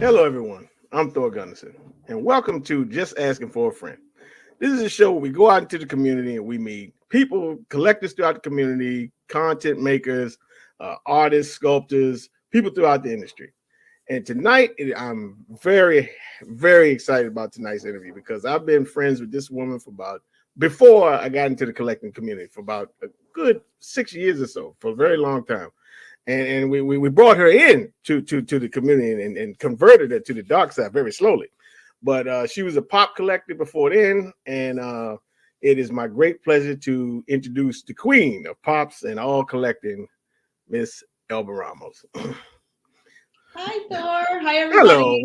Hello, everyone. I'm Thor Gunderson, and welcome to Just Asking for a Friend. This is a show where we go out into the community and we meet people, collectors throughout the community, content makers, artists, sculptors, people throughout the industry. And tonight, I'm very excited about tonight's interview because I've been friends with this woman before I got into the collecting community for about a good 6 years or so, for a very long time. And we brought her in to the community and converted her to the dark side very slowly. But she was a pop collector before then, and it is my great pleasure to introduce the queen of pops and all collecting, Miss Elba Ramos. Hi, Thor. Hi, Hello. everybody.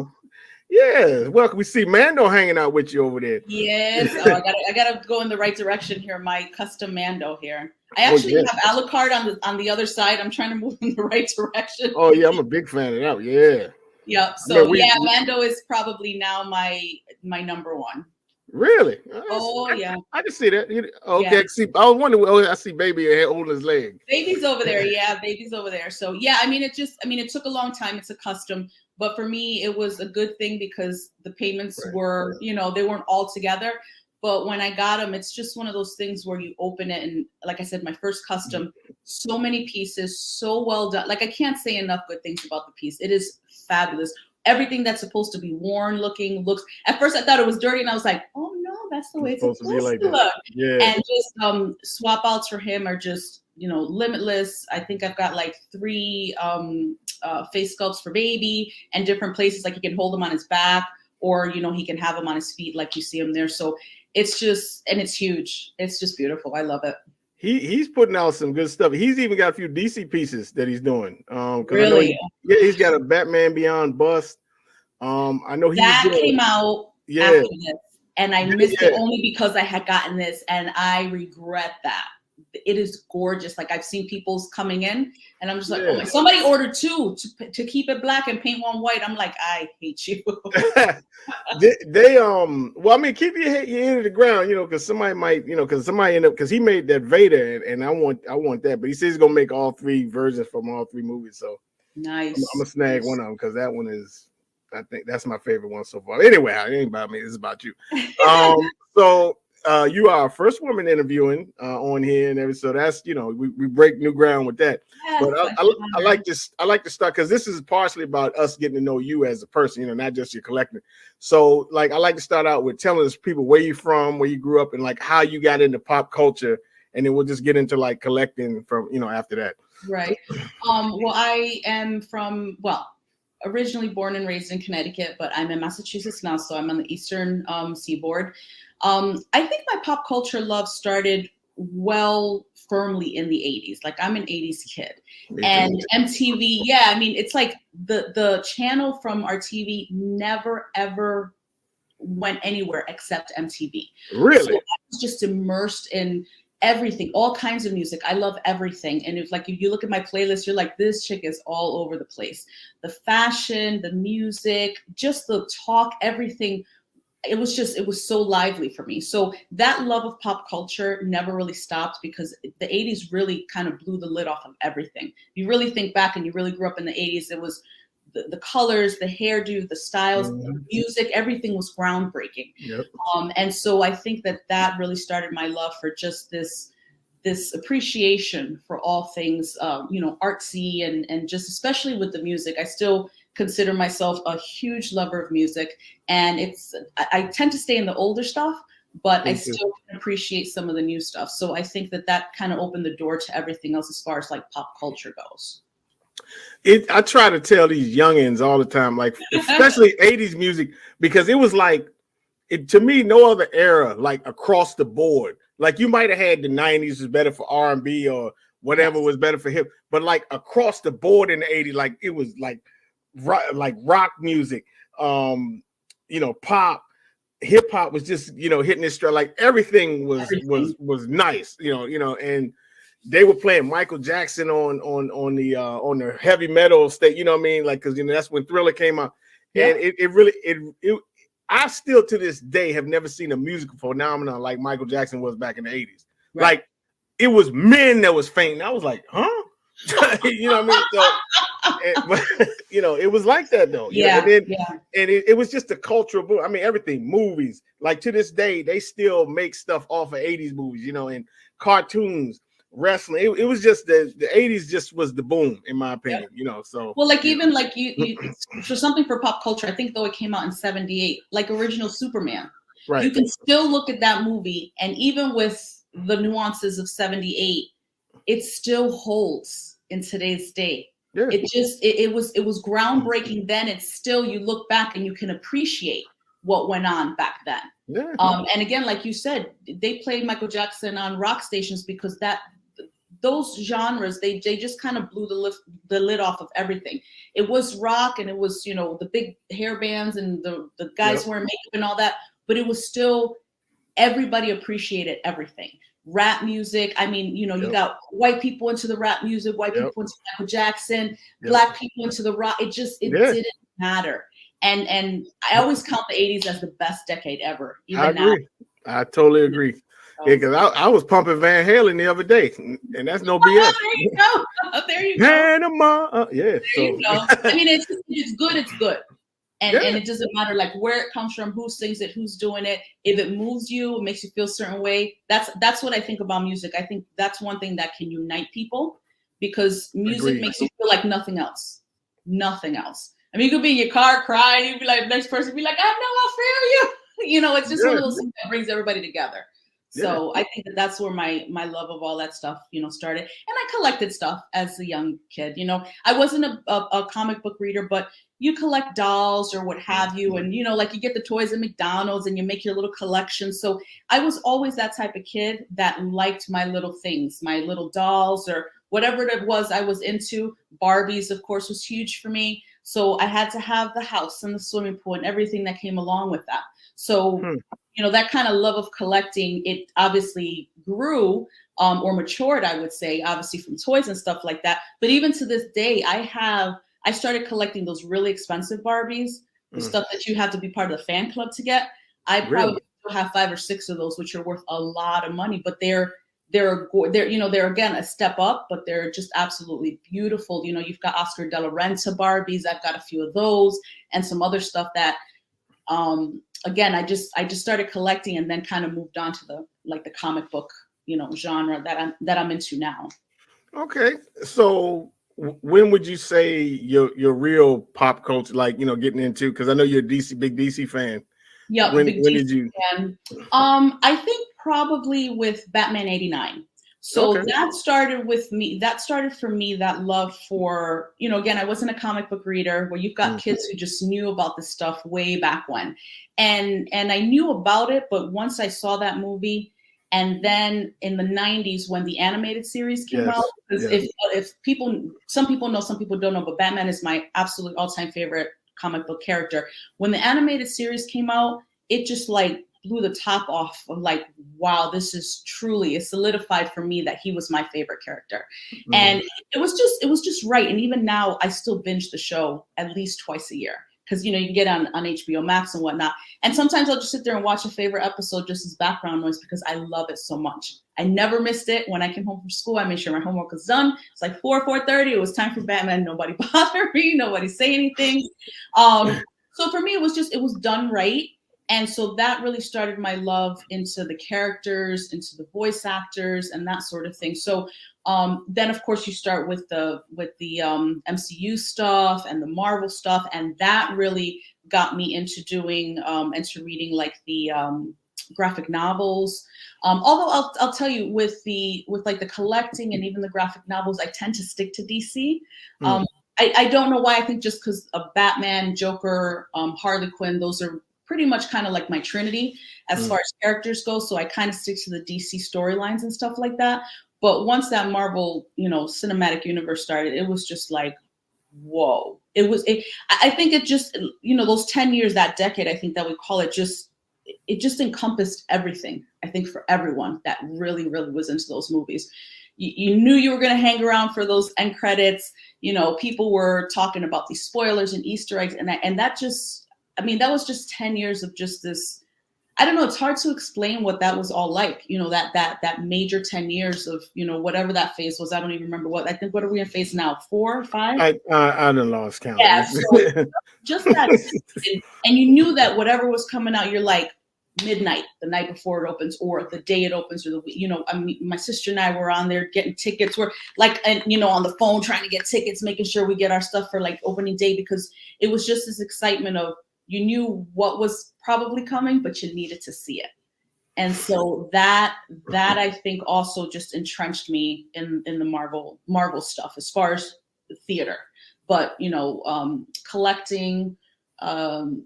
Yeah, welcome. We see Mando hanging out with you over there. Yes. Oh, I gotta go in the right direction here. My custom Mando here. I Oh actually yeah. have Alucard on the other side. I'm trying to move in the right direction. Oh yeah, I'm a big fan of that. Yeah. Yep. I mean, So yeah, Mando is probably now my number one. really? Oh yeah. I can see that. Yeah. Okay, see, I was wondering. Oh, I see baby here holding his leg. Baby's over there. Yeah, baby's over there. So yeah, it took a long time. It's a custom, but for me, it was a good thing because the payments Right. were, they weren't all together. But when I got them, it's just one of those things where you open it and, like I said, my first custom, so many pieces, so well done. Like I can't say enough good things about the piece. It is fabulous. Everything that's supposed to be worn looking looks. At first, I thought it was dirty, and I was like, "Oh no, that's the way it's supposed to be like look." Yeah. And just swap outs for him are just limitless. I think I've got like 3 face sculpts for baby and different places, like he can hold them on his back, or he can have them on his feet, like you see him there. So it's it's huge. It's just beautiful. I love it. He's putting out some good stuff. He's even got a few DC pieces that he's doing. Really? He's got a Batman Beyond bust. I know that came out after this, and I missed it only because I had gotten this, and I regret that. It is gorgeous. Like I've seen people's coming in, and I'm just like, oh my! Somebody ordered 2 to keep it black and paint one white. I'm like, I hate you. Well, I mean, keep your ear to the ground, because somebody might, because somebody because he made that Vader, and I want that, but he says he's gonna make all 3 versions from all 3 movies. So nice. I'm gonna snag one of them because that one is, I think that's my favorite one so far. Anyway, it ain't about me. It's about you. So you are our first woman interviewing on here, and everything. So that's we break new ground with that. Yes, but I like this. I like to start because this is partially about us getting to know you as a person, not just your collecting. So like I like to start out with telling us people where you from, where you grew up, and like how you got into pop culture, and then we'll just get into like collecting from after that. Right. Well, I am originally born and raised in Connecticut, but I'm in Massachusetts now, so I'm on the eastern seaboard. I think my pop culture love started firmly in the 80s. Like I'm an 80s kid. And MTV, it's like the channel from our TV never ever went anywhere except MTV. Really? So I was just immersed in everything, all kinds of music. I love everything. And if you look at my playlist, you're like, this chick is all over the place. The fashion, the music, just the talk, everything. It was so lively for me. So that love of pop culture never really stopped because the 80s really kind of blew the lid off of everything. You really think back and you really grew up in the 80s, it was the colors, the hairdo, the styles, the music, everything was groundbreaking. Yep. And so I think that really started my love for just this appreciation for all things, artsy and just especially with the music. I still consider myself a huge lover of music, and I tend to stay in the older stuff, but I still can appreciate some of the new stuff. So I think that kind of opened the door to everything else as far as like pop culture goes. I try to tell these youngins all the time, like especially 80s music, because it was like to me, no other era like across the board. Like you might have had the 90s was better for R&B or whatever was better for hip, but like across the board in the 80s, like it was like rock music, pop, hip hop was just hitting its stride. Like everything was nice, and they were playing Michael Jackson on the heavy metal state, like because that's when Thriller came out, and it I still to this day have never seen a musical phenomenon like Michael Jackson was back in the 80s. Right. Like it was men that was fainting. I was like, huh? You know what I mean? So, but, you know, it was like that though. You know, Yeah, and then yeah. and it was just a cultural boom. I mean, everything, movies, like to this day, they still make stuff off of 80s movies, you know, and cartoons, wrestling. It was just the 80s just was the boom, in my Yep. opinion, you know. So Well, like you even like you for something for pop culture, I think though it came out in 78, like original Superman. You right. can still look at that movie, and even with the nuances of 78, it still holds in today's day. Yeah. It was groundbreaking then. It's still, you look back and you can appreciate what went on back then. Yeah. And again, like you said, they played Michael Jackson on rock stations because those genres, they just kind of blew the lid off of everything. It was rock, and it was, you know, the big hair bands and the guys Yep. wearing makeup and all that, but it was still, everybody appreciated everything. Rap music, I mean, you know, you Yep. got white people into the rap music, white Yep. people into Michael Jackson, Yep. Black people into the rock. It Yeah. didn't matter. And I always count the 80s as the best decade ever, I even now. agree. I totally agree. So, Yeah, because I was pumping Van Halen the other day, and that's no BS. there you go. There you go. Panama. Yeah. There So you go. I mean, it's good. It's good. And, Yeah. and it doesn't matter like where it comes from, who sings it, who's doing it. If it moves you, it makes you feel a certain way. That's what I think about music. I think that's one thing that can unite people, because music Agreed. makes you feel like nothing else. Nothing else. I mean, you could be in your car crying, you'd be like, next person be like, I know, I feel you. You know, it's just one of those things that brings everybody together. So I think that's where my love of all that stuff, you know, started. And I collected stuff as a young kid. You know, I wasn't a comic book reader, but you collect dolls or what have you. And, you know, like you get the toys at McDonald's and you make your little collection. So I was always that type of kid that liked my little things, my little dolls or whatever it was I was into. Barbies, of course, was huge for me. So I had to have the house and the swimming pool and everything that came along with that. So, you know, that kind of love of collecting, it obviously grew or matured, I would say, obviously from toys and stuff like that. But even to this day, I started collecting those really expensive Barbies, the stuff that you have to be part of the fan club to get. I probably still have 5 or 6 of those, which are worth a lot of money, but they're you know, they're again a step up, but they're just absolutely beautiful. You know, you've got Oscar de la Renta Barbies. I've got a few of those and some other stuff that, again, I just started collecting and then kind of moved on to the comic book, you know, genre that I'm into now. Okay. So when would you say your real pop culture, like, you know, getting into, because I know you're a big DC fan. Yeah. When did you? Fan. I think probably with Batman '89. So that started with me. That started for me, that love for, you know, again, I wasn't a comic book reader, where you've got kids who just knew about this stuff way back when. And I knew about it, but once I saw that movie, and then in the 90s when the animated series came out, because if some people know, some people don't know, but Batman is my absolute all-time favorite comic book character. When the animated series came out, it just like blew the top off of like, wow, this is truly, it solidified for me that he was my favorite character. And it was just right. And even now I still binge the show at least twice a year, because, you know, you can get on HBO Max and whatnot. And sometimes I'll just sit there and watch a favorite episode just as background noise, because I love it so much. I never missed it. When I came home from school, I made sure my homework was done. It's like 4:30. It was time for Batman. Nobody bothered me. Nobody say anything. So for me, it was done right. And so that really started my love into the characters, into the voice actors, and that sort of thing. So then, of course, you start with the MCU stuff and the Marvel stuff, and that really got me into doing into reading like the graphic novels. Although I'll tell you, with like the collecting and even the graphic novels, I tend to stick to DC. I don't know why. I think just because of Batman, Joker, Harley Quinn, those are pretty much kind of like my trinity as far as characters go. So I kind of stick to the DC storylines and stuff like that. But once that Marvel, you know, cinematic universe started, it was just like, whoa. I think it just, you know, those 10 years, that decade, I think that we call it, it just encompassed everything, I think, for everyone that really, really was into those movies. You knew you were going to hang around for those end credits. You know, people were talking about these spoilers and Easter eggs. And that just, I mean, that was just 10 years of just this I don't know. It's hard to explain what that was all like. That major 10 years of, whatever that phase was. I don't even remember what. I think, what are we in phase now? 4 or 5? I done lost count. Yeah. So just that, and you knew that whatever was coming out, you're like midnight, the night before it opens, or the day it opens, or I mean, my sister and I were on there getting tickets. We're like, and on the phone trying to get tickets, making sure we get our stuff for like opening day, because it was just this excitement of, you knew what was probably coming, but you needed to see it. And so that I think also just entrenched me in the Marvel stuff as far as the theater. But collecting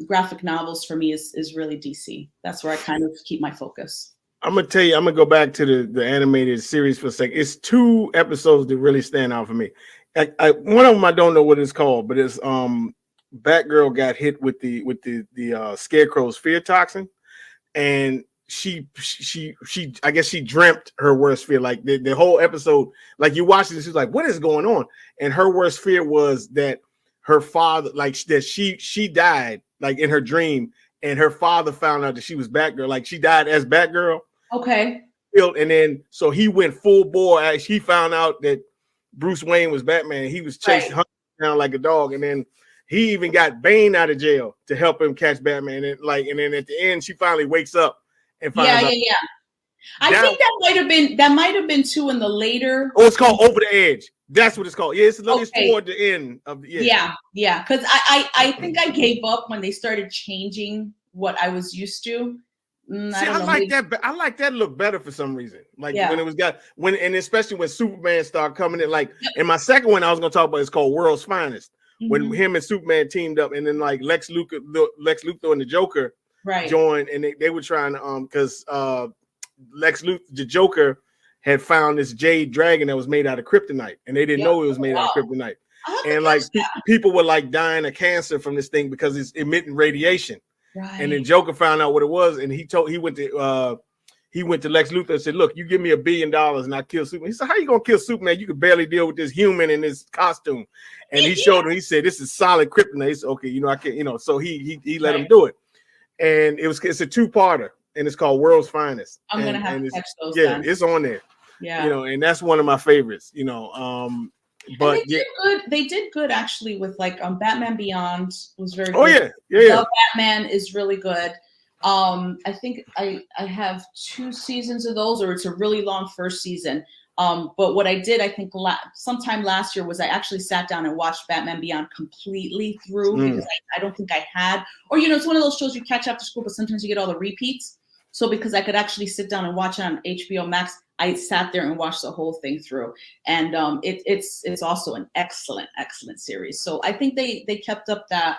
graphic novels for me is really DC. That's where I kind of keep my focus. I'm gonna tell you, I'm gonna go back to the animated series for a second. It's 2 episodes that really stand out for me. One of them I don't know what it's called, but it's Batgirl got hit with the Scarecrow's fear toxin, and she I guess she dreamt her worst fear. Like the whole episode, like you watch this, she's like, what is going on? And her worst fear was that her father, like that she died, like in her dream, and her father found out that she was Batgirl, like she died as Batgirl. Okay. And then so he went full bore as he found out that Bruce Wayne was Batman. He was chasing hunting down like a dog, and then he even got Bane out of jail to help him catch Batman. And then at the end, she finally wakes up and finds out. Yeah. I think that might have been 2 in the later. Oh, it's called Over the Edge. That's what it's called. Yeah, it's toward the end of the yeah. Because I think I gave up when they started changing what I was used to. I like that. I like that look better for some reason. Like when it was and especially when Superman started coming in. Like in my second one, I was gonna talk about, it's called World's Finest. When him and Superman teamed up, and then like Lex Luthor and the Joker joined, and they were trying to because Lex Luthor, the Joker, had found this jade dragon that was made out of kryptonite, and they didn't know it was made out of kryptonite. And like people were like dying of cancer from this thing because it's emitting radiation. Right. And then Joker found out what it was, and he went to Lex Luthor and said, "Look, you give me $1 billion and I kill Superman." He said, "How you gonna kill Superman? You could barely deal with this human in this costume." And he showed him. He said, "This is solid kryptonite." He said, "Okay, I can't." So he let him do it, and it's a 2-parter, and it's called World's Finest. I'm gonna have to catch those. Yeah, then. It's on there. Yeah, and that's one of my favorites. But they did good actually with like Batman Beyond was very good. Oh yeah. The Batman is really good. I think I have 2 seasons of those, or it's a really long first season. But what I did, I think sometime last year, was I actually sat down and watched Batman Beyond completely through, because I don't think I had, or it's one of those shows you catch after school, but sometimes you get all the repeats. So because I could actually sit down and watch it on HBO Max, I sat there and watched the whole thing through. And it's also an excellent series. So I think they kept up that,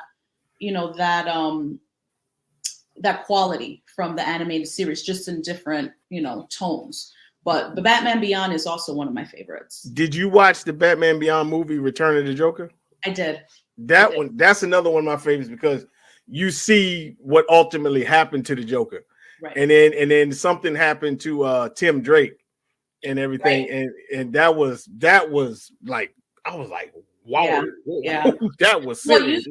that quality from the animated series, just in different, tones. But the Batman Beyond is also one of my favorites. Did you watch the Batman Beyond movie, Return of the Joker? I did. That's another one of my favorites, because you see what ultimately happened to the Joker. Right. And then something happened to Tim Drake and everything. Right. And that was like, I was like, wow, that was serious.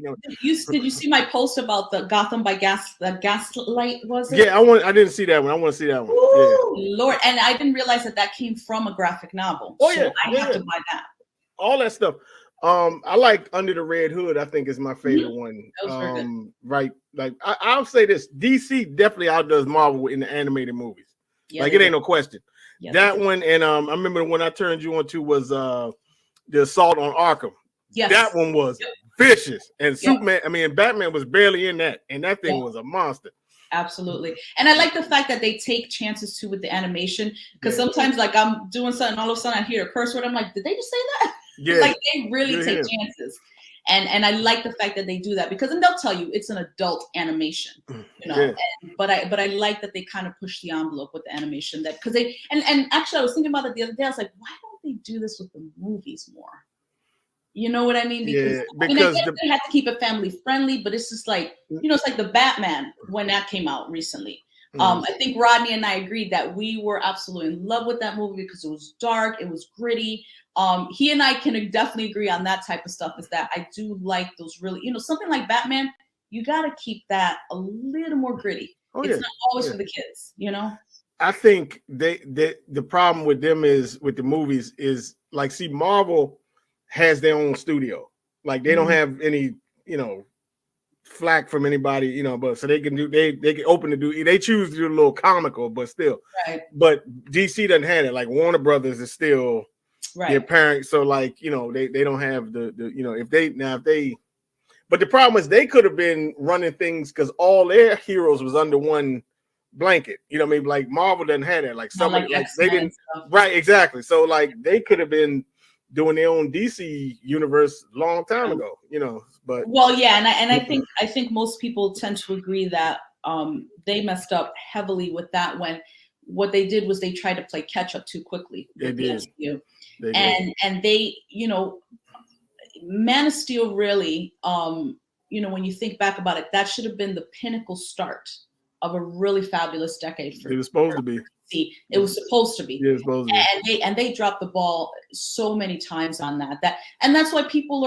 Did you see my post about the Gotham by Gaslight? Was it? Yeah, I didn't see that one. I want to see that one. Ooh, yeah. Lord, and I didn't realize that came from a graphic novel. Oh yeah, I have to buy that. All that stuff. I like Under the Red Hood. I think is my favorite one. That was very good. Right, like I'll say this: DC definitely outdoes Marvel in the animated movies. Yeah, like it ain't no question. Yeah, that one, and I remember when I turned you on to was the Assault on Arkham. Yes. That one was vicious, and Batman was barely in that, and that thing was a monster. Absolutely. And I like the fact that they take chances too with the animation, because sometimes like I'm doing something, all of a sudden I hear a curse word. I'm like, did they just say that? Yeah. Like they really take chances. And I like the fact that they do that, because then they'll tell you it's an adult animation, but I like that they kind of push the envelope with the animation, that because they and actually I was thinking about it the other day. I was like, why don't they do this with the movies more? You know what I mean? Because they had to keep it family friendly, but it's just like, it's like the Batman when that came out recently. I think Rodney and I agreed that we were absolutely in love with that movie because it was dark, it was gritty. He and I can definitely agree on that type of stuff, is that I do like those really, something like Batman, you got to keep that a little more gritty. Oh It's yeah. not always Yeah. for the kids, you know? I think the problem with them is with the movies is like, see, Marvel has their own studio. Like they don't have any, flack from anybody, but so they can do they can open to do they choose to do a little comical, but still. Right. But DC doesn't have it. Like Warner Brothers is still their parent. So like, they don't have the if they but the problem is they could have been running things because all their heroes was under one blanket. You know what I mean? Like Marvel doesn't have that. Like somebody like they didn't right, exactly. So like they could have been doing their own DC universe long time ago, but well, yeah, and I think most people tend to agree that they messed up heavily with that when what they did was they tried to play catch up too quickly with the MCU. And they, Man of Steel really, when you think back about it, that should have been the pinnacle start of a really fabulous decade for it was supposed to be. It was supposed to be. Yeah, it was supposed to be. And they dropped the ball so many times on that. And that's why people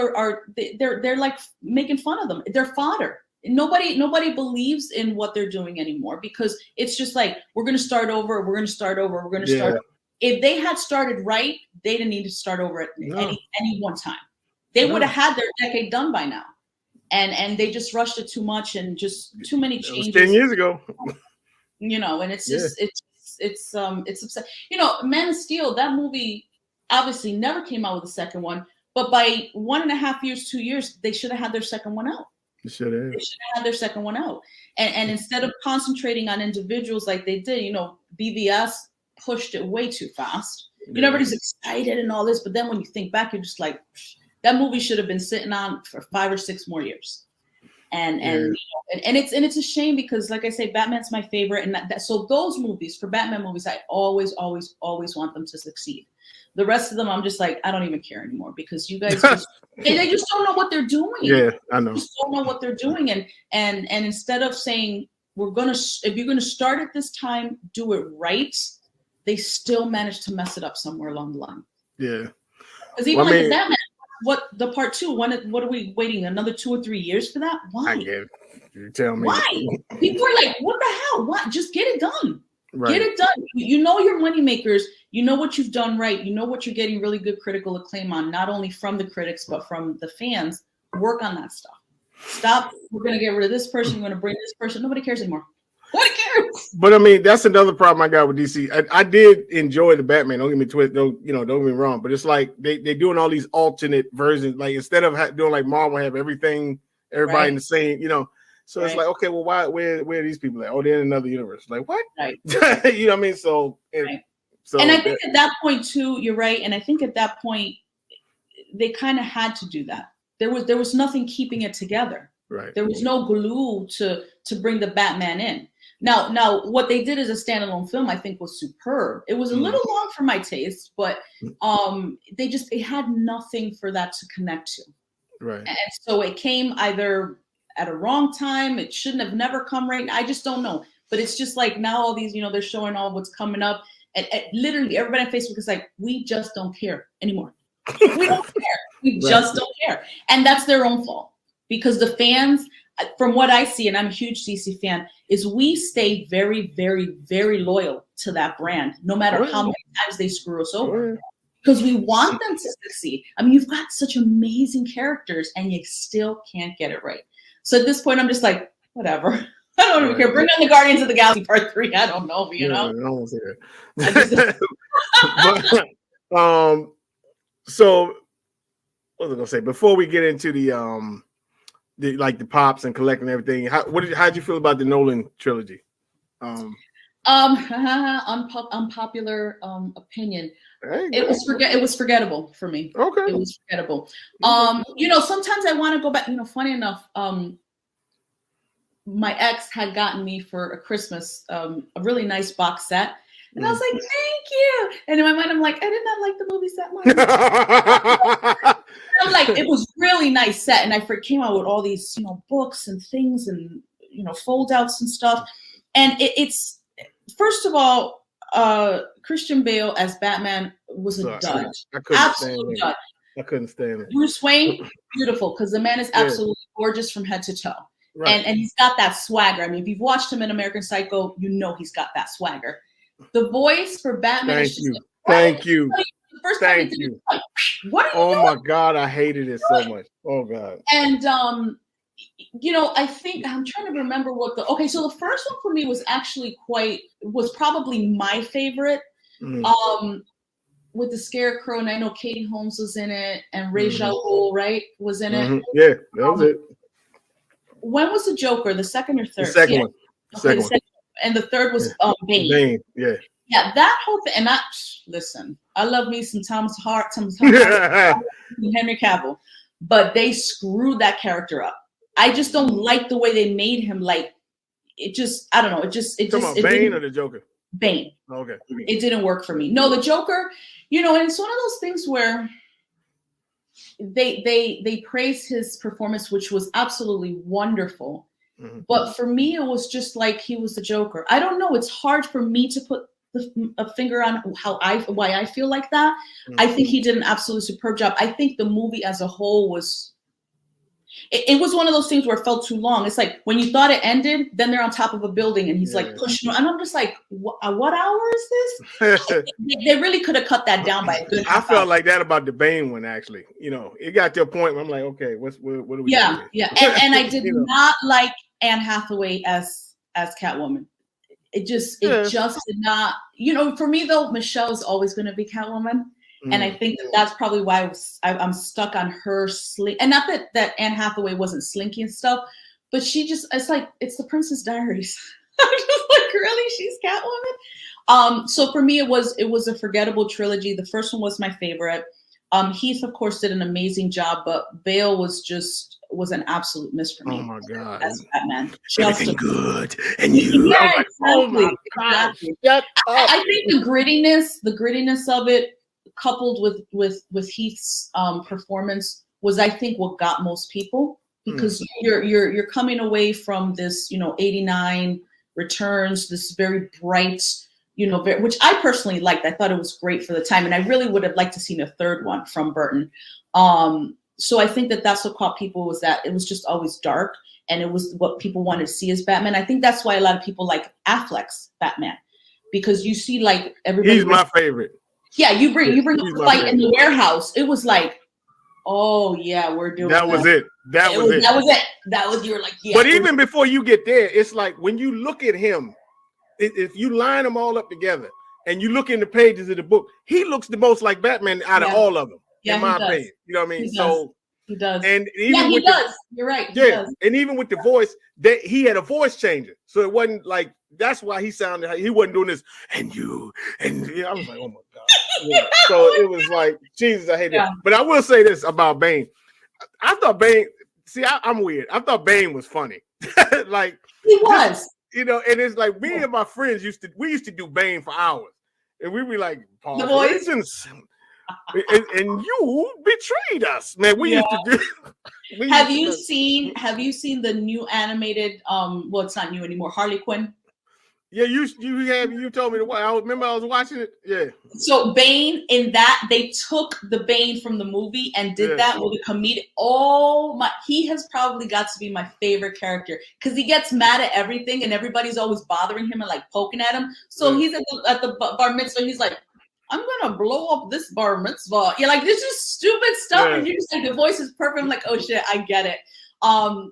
they're like making fun of them. They're fodder. Nobody believes in what they're doing anymore because it's just like we're gonna start over. Start over. If they had started right, they didn't need to start over at any one time. They would have had their decade done by now. And they just rushed it too much and just too many changes. 10 years ago. And it's just it's upset. Man of Steel, that movie obviously never came out with a second one, but by 1.5 years, 2 years, they should have had their second one out. They should have had their second one out. And instead of concentrating on individuals like they did, BVS pushed it way too fast. Everybody's excited and all this, but then when you think back, you're just like, that movie should have been sitting on for 5 or 6 more years. And it's a shame because, like I say, Batman's my favorite, and so those movies, for Batman movies, I always want them to succeed. The rest of them, I'm just like, I don't even care anymore because you guys just they just don't know what they're doing. Yeah, I know. They just don't know what they're doing, and instead of saying if you're gonna start at this time, do it right, they still manage to mess it up somewhere along the line. Yeah, because even the Batman. What the part 2? What are we waiting? Another 2 or 3 years for that? Why? I get it. You tell me. Why? People are like, what the hell? What? Just get it done. Right. Get it done. You know your money makers. You know what you've done right. You know what you're getting really good critical acclaim on, not only from the critics but from the fans. Work on that stuff. Stop. We're gonna get rid of this person. We're gonna bring this person. Nobody cares anymore. Nobody cares. But I mean, that's another problem I got with DC. I did enjoy the Batman. Don't get me twisted. Don't get me wrong. But it's like they're doing all these alternate versions. Like instead of doing like Marvel, have everybody in the same. So it's like, okay, well, where are these people at? Oh, they're in another universe. Like what? Right. You know what I mean? So and I think at that point too, you're right. And I think at that point, they kind of had to do that. There was nothing keeping it together. Right. There was no glue to bring the Batman in. Now, what they did as a standalone film, I think, was superb. It was a little long for my taste, but they had nothing for that to connect to. Right. And so it came either at a wrong time. It shouldn't have never come right. I just don't know. But it's just like now all these, they're showing all what's coming up. And literally everybody on Facebook is like, we just don't care anymore. We don't care. We just don't care. And that's their own fault because the fans, from what I see, and I'm a huge DC fan, is we stay very, very, very loyal to that brand, no matter how many times they screw us over. Because we want them to succeed. I mean, you've got such amazing characters and you still can't get it right. So at this point, I'm just like, whatever. I don't even care. Bring on the Guardians of the Galaxy Part 3. I don't know, you know? I won't say that. So what was I gonna say? Before we get into the pops and collecting everything, how'd you feel about the Nolan trilogy? Unpopular opinion. It was forgettable for me. Okay. It was forgettable. Sometimes I want to go back. Funny enough, my ex had gotten me for a Christmas a really nice box set. And I was like, thank you. And in my mind, I'm like, I did not like the movies that much. I'm like, it was really nice set. And I came out with all these, books and things and, fold outs and stuff. And it's, first of all, Christian Bale as Batman was a dud. Absolute dud. I couldn't stand it. Bruce Wayne, beautiful, because the man is absolutely gorgeous from head to toe. Right. And he's got that swagger. I mean, if you've watched him in American Psycho, you know he's got that swagger. The voice for Batman is just Thank you. The first time he did it, like, what are you doing? Oh my God, I hated it so much. Oh God. And I think I'm trying to remember so the first one for me was actually was probably my favorite. Mm-hmm. With the Scarecrow, and I know Katie Holmes was in it, and Ra's al Ghul, right, was in it. Yeah, that was it. When was the Joker? The second or third? The second one. The second one. And the third was Bane. Bane, yeah. Yeah, that whole thing. And listen, I love me some Thomas Hart, Henry Cavill, but they screwed that character up. I just don't like the way they made him. Like, it just, I don't know. Come on, Bane or the Joker? Bane. Okay. It didn't work for me. No, the Joker, and it's one of those things where they praise his performance, which was absolutely wonderful. Mm-hmm. But for me, it was just like he was the Joker. I don't know. It's hard for me to put a finger on why I feel like that. Mm-hmm. I think he did an absolutely superb job. I think the movie as a whole was. It was one of those things where it felt too long. It's like when you thought it ended, then they're on top of a building and he's like pushing. And I'm just like, what hour is this? They really could have cut that down by a good. I felt like that about the Bane one, actually. It got to a point where I'm like, okay, what are we doing? Yeah. And I did not like Anne Hathaway as Catwoman. It just did not. For me though, Michelle's always going to be Catwoman. And I think that's probably why I'm stuck on her slink. And not that Anne Hathaway wasn't slinky and stuff, but it's like, it's the Princess Diaries. I'm just like, really? She's Catwoman? So for me, it was a forgettable trilogy. The first one was my favorite. Heath, of course, did an amazing job, but Bale was an absolute miss for me. Oh my God. As Batman. Everything good. And you. Yeah, like, oh my God. Exactly. Shut up. I think the grittiness of it, coupled with Heath's performance, was I think what got most people, because you're coming away from this 89 Returns, this very bright, which I personally liked. I thought it was great for the time, and I really would have liked to seen a third one from Burton. So I think that's what caught people, was that it was just always dark, and it was what people wanted to see as Batman. I think that's why a lot of people like Affleck's Batman, because you see like everybody. He's my favorite. Yeah, you bring up the fight in the warehouse. It was like, oh yeah, we're doing that. Was it. That was it. You were like, yeah. But even before you get there, it's like when you look at him, if you line them all up together and you look in the pages of the book, he looks the most like Batman out of all of them, in my opinion. You know what I mean? He does. And even he does. You're right. He does. And even with the voice, he had a voice changer, so it wasn't like, that's why he sounded. He wasn't doing this. And I was like, oh my God. Yeah. So it was like, Jesus, I hate it. But I will say this about Bane. I thought Bane. See, I'm weird. I thought Bane was funny. Like he was. And it's like me and my friends used to do Bane for hours, and we'd be like, Paul, the voice. And you betrayed us, man. We used to do. Have you seen the new animated? Well, it's not new anymore. Harley Quinn. Yeah, you told me to watch. I remember I was watching it. Yeah. So Bane, in that, they took the Bane from the movie and did that with a comedic. Oh my! He has probably got to be my favorite character, because he gets mad at everything and everybody's always bothering him and like poking at him. So he's at the bar mitzvah. He's like, I'm gonna blow up this bar mitzvah. Yeah, like this is stupid stuff. And you're just like, the voice is perfect. I'm like, oh shit, I get it.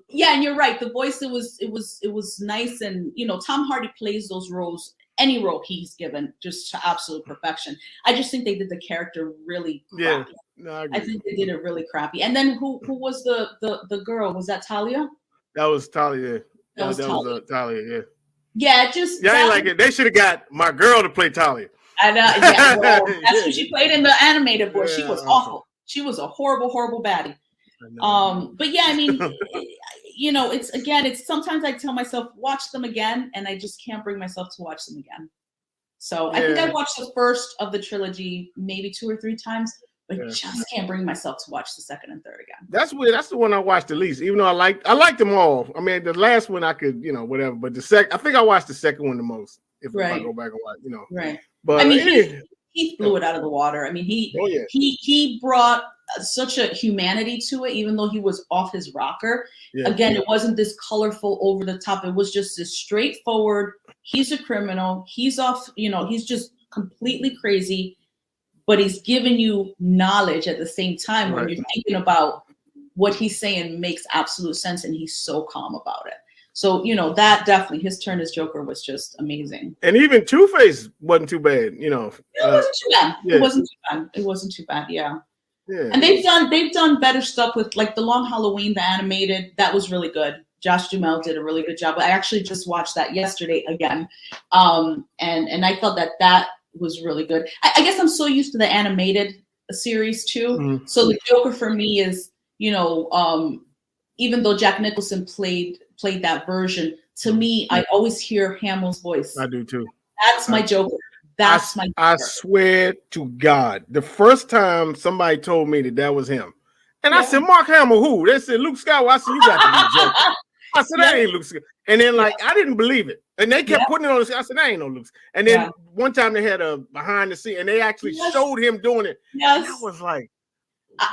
Yeah, and you're right. The voice, it was nice, and Tom Hardy plays those roles, any role he's given, just to absolute perfection. I just think they did the character really crappy. Yeah, no, I think they did it really crappy. And then who was the girl? Was that Talia? That was Talia. That was Talia. Yeah. Yeah, just I ain't like it. They should have got my girl to play Talia. I know. Yeah, well, that's who she played in the animated boy. She was awful. She was a horrible, horrible baddie. But yeah, I mean, it's sometimes I tell myself, watch them again, and I just can't bring myself to watch them again. So I think I watched the first of the trilogy maybe 2 or 3 times, but just can't bring myself to watch the second and third again. That's weird. That's the one I watched the least, even though I liked them all. I mean, the last one I could, whatever, but I think I watched the second one the most. If I go back and watch, Right. But I mean, he blew it out of the water. I mean, he brought such a humanity to it, even though he was off his rocker. Yeah. Again, it wasn't this colorful over the top. It was just this straightforward, he's a criminal, he's off, he's just completely crazy, but he's giving you knowledge at the same time when you're thinking about what he's saying makes absolute sense, and he's so calm about it. So, that definitely, his turn as Joker was just amazing. And even Two-Face wasn't too bad, It wasn't too bad. Yeah. It wasn't too bad, yeah. Yeah. And they've done better stuff with, like, the Long Halloween, the animated, that was really good. Josh Duhamel did a really good job. I actually just watched that yesterday again. And I thought that was really good. I guess I'm so used to the animated series too. Mm-hmm. So the Joker for me is, even though Jack Nicholson played that version, to me, I always hear Hamill's voice. I do too. That's my Joker. That's my Joker. I swear to God, the first time somebody told me that was him, and I said, Mark Hamill, who? They said, Luke Skywalker. I said, you got to be joking. I said, that ain't Luke Skywalker. And then, I didn't believe it. And they kept putting it on the. I said, that ain't no Luke. And then one time they had a behind the scene, and they actually showed him doing it. Yes. And I was like,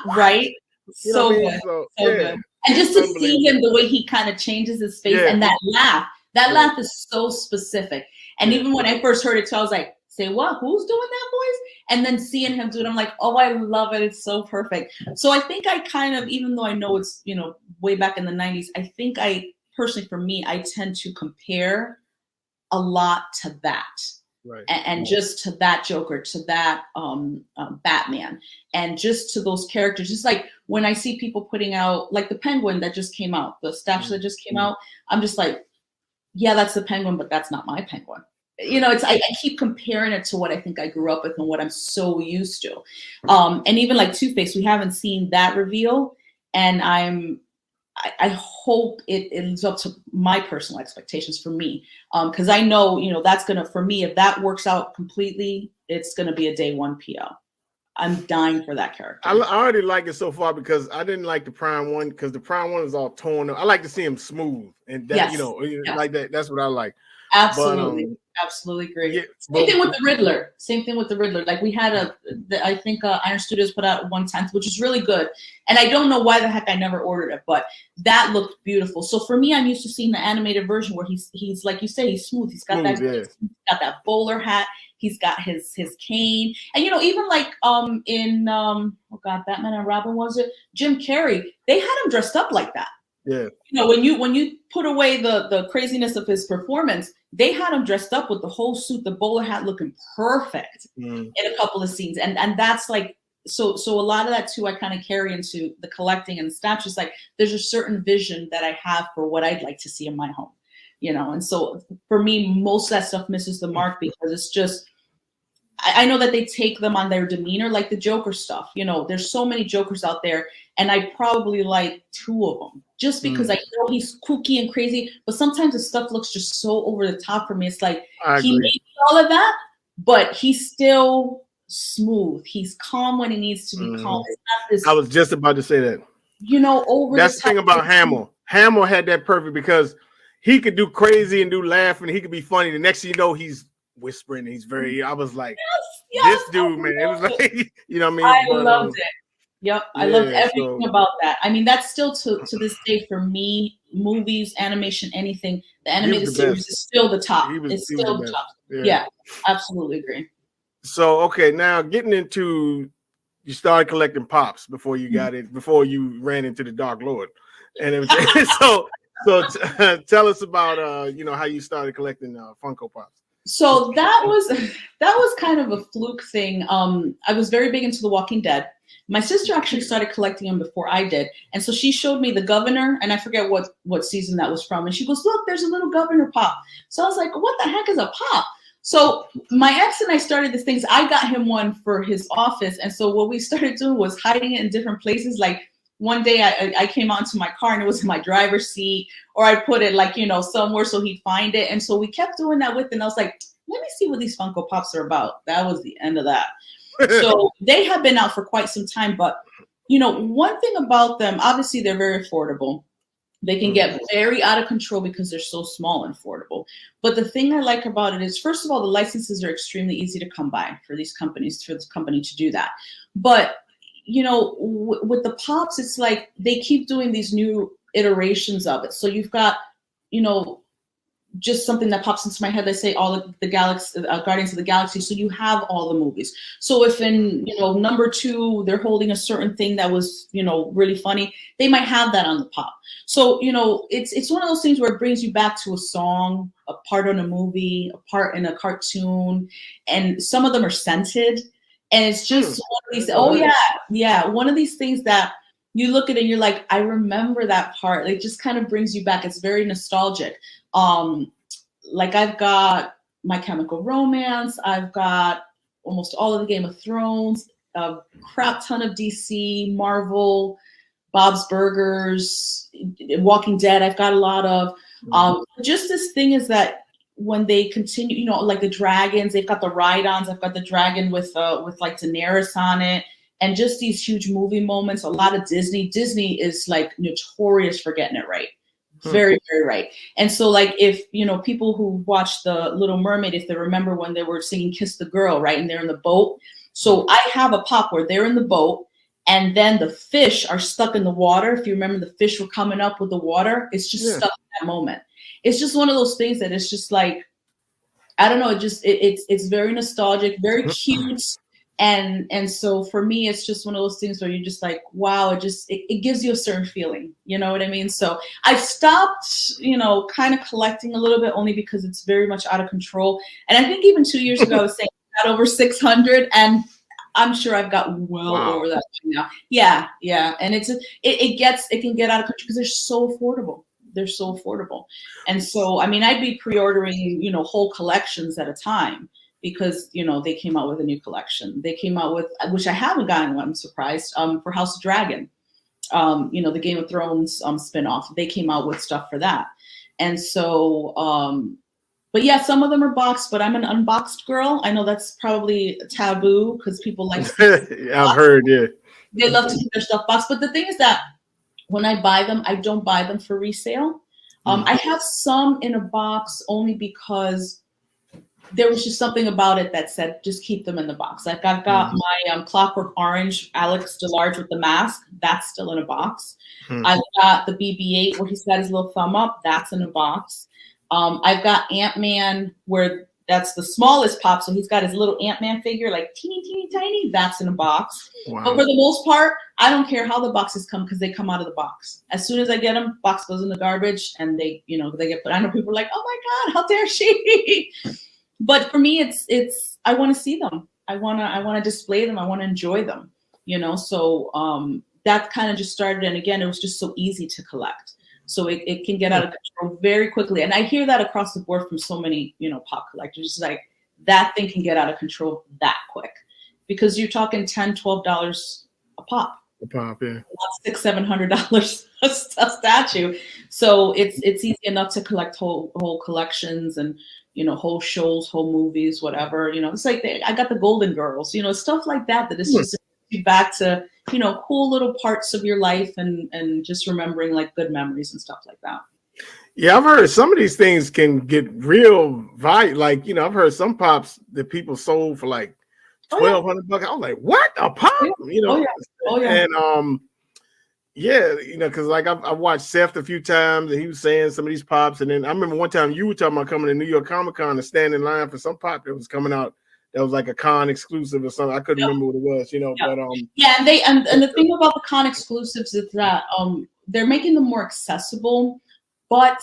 right? So good. So good. And just to see him, the way he kind of changes his face and that laugh is so specific. And even when I first heard it too, I was like, say what? Who's doing that voice? And then seeing him do it, I'm like, oh, I love it. It's so perfect. So I think I kind of, even though I know it's, way back in the 90s, I think personally, for me, I tend to compare a lot to that. Right. And just to that Joker, to that Batman, and just to those characters. Just like when I see people putting out, like the Penguin that just came out, the statue that just came out, I'm just like, yeah, that's the Penguin, but that's not my Penguin. I keep comparing it to what I think I grew up with and what I'm so used to. And even like Two-Face, we haven't seen that reveal, and I hope it lives up to my personal expectations for me. Because I know, that's going to, for me, if that works out completely, it's going to be a day one PO. I'm dying for that character. I already like it so far because I didn't like the Prime one because the Prime one is all torn up. I like to see him smooth and that, like that. That's what I like. Absolutely. Absolutely agree. Yeah, Same thing with the Riddler. Like we had I think Iron Studios put out 1/10, which is really good. And I don't know why the heck I never ordered it, but that looked beautiful. So for me, I'm used to seeing the animated version where he's like you say, he's smooth. He's got he's got that bowler hat. He's got his cane. And even like in Batman and Robin, was it? Jim Carrey, they had him dressed up like that. Yeah. When you put away the craziness of his performance, they had him dressed up with the whole suit, the bowler hat, looking perfect in a couple of scenes. And that's like, so a lot of that too, I kind of carry into the collecting and stuff. Just like there's a certain vision that I have for what I'd like to see in my home, and so for me, most of that stuff misses the mark because it's just, I know that they take them on their demeanor, like the Joker stuff. There's so many Jokers out there, and I probably like 2 of them just because I know he's kooky and crazy. But sometimes the stuff looks just so over the top for me. It's like he makes all of that, but he's still smooth. He's calm when he needs to be calm. It's not this. I was just about to say that. Over. That's the thing about Hamill. Hamill had that perfect because he could do crazy and do laugh, and he could be funny. The next thing you know, he's whispering. He's very. I was like, this dude, man. It was like, what I mean. I loved it. Yep, I loved everything about that. I mean, that's still to this day for me. Movies, animation, anything. The animated series is still the top. It's still the top. Yeah, absolutely agree. So okay, now getting into, you started collecting pops before you got it. Before you ran into the Dark Lord, and everything. so tell us about how you started collecting Funko Pops. So that was kind of a fluke thing. I was very big into The Walking Dead. My sister actually started collecting them before I did. And so she showed me the Governor, and I forget what season that was from. And she goes, look, there's a little Governor pop. So I was like, what the heck is a pop? So my ex and I started this thing. I got him one for his office. And so what we started doing was hiding it in different places. Like one day I came onto my car and it was in my driver's seat, or I put it like, somewhere so he'd find it. And so we kept doing that with it. And I was like, let me see what these Funko Pops are about. That was the end of that. So they have been out for quite some time. But, one thing about them, obviously they're very affordable. They can get very out of control because they're so small and affordable. But the thing I like about it is, first of all, the licenses are extremely easy to come by for these companies, for this company to do that. But with the pops, it's like they keep doing these new iterations of it. So you've got, just something that pops into my head. I say all of the Galaxy, Guardians of the Galaxy. So you have all the movies. So if in number 2 they're holding a certain thing that was really funny, they might have that on the pop. So it's one of those things where it brings you back to a song, a part in a movie, a part in a cartoon, and some of them are scented, and it's just one of these. Oh yeah, one of these things that you look at it and you're like, I remember that part. It just kind of brings you back. It's very nostalgic. Like I've got My Chemical Romance, I've got almost all of the Game of Thrones, a crap ton of DC, Marvel, Bob's Burgers, Walking Dead. I've got a lot of. Just this thing is that when they continue, like the dragons, they've got the ride-ons. I've got the dragon with like Daenerys on it, and just these huge movie moments. A lot of Disney. Disney is like notorious for getting it right. Very, very right. And so like if, people who watched The Little Mermaid, if they remember when they were singing Kiss the Girl, right? And they're in the boat. So I have a pop where they're in the boat and then the fish are stuck in the water. If you remember, the fish were coming up with the water. It's just stuck in that moment. It's just one of those things that it's just like, I don't know. It's very nostalgic, very cute. And so for me, it's just one of those things where you're just like, wow, it gives you a certain feeling. You know what I mean? So I've stopped, kind of collecting a little bit, only because it's very much out of control. And I think even 2 years ago, I was saying I got over 600, and I'm sure I've got well over that now. Yeah. And it can get out of control because they're so affordable. They're so affordable. And so, I mean, I'd be pre-ordering, whole collections at a time. Because they came out with a new collection. They came out with, which I haven't gotten, I'm surprised, for House of Dragon. The Game of Thrones spinoff. They came out with stuff for that. And so, but yeah, some of them are boxed, but I'm an unboxed girl. I know that's probably taboo because people like I've heard, yeah. They love to keep their stuff boxed. But the thing is that when I buy them, I don't buy them for resale. I have some in a box only because there was just something about it that said, just keep them in the box. Like I've got my Clockwork Orange, Alex DeLarge with the mask. That's still in a box. I've got the BB-8 where he's got his little thumb up. That's in a box. I've got Ant-Man where that's the smallest pop. So he's got his little Ant-Man figure, like teeny, teeny, tiny. That's in a box. Wow. But for the most part, I don't care how the boxes come because they come out of the box. As soon as I get them, box goes in the garbage and they get put. I know people are like, oh my God, how dare she? But for me, it's I want to see them. I want to display them. I want to enjoy them, So that kind of just started. And again, it was just so easy to collect. So it can get out of control very quickly. And I hear that across the board from so many, pop collectors. It's like that thing can get out of control that quick because you're talking $10, $12 a pop. A pop, yeah. $600-$700 a statue. So it's easy enough to collect whole collections and whole shows, whole movies, whatever. It's like I got the Golden Girls, stuff like that. That is just back to cool little parts of your life and just remembering like good memories and stuff like that. Yeah, I've heard some of these things can get real value. Like I've heard some pops that people sold for like $1,200. I was like, what, a pop? And because like I've watched Seth a few times and he was saying some of these pops, and then I remember one time you were talking about coming to New York Comic Con and standing in line for some pop that was coming out that was like a con exclusive or something. I couldn't remember what it was, but and the thing about the con exclusives is that they're making them more accessible, but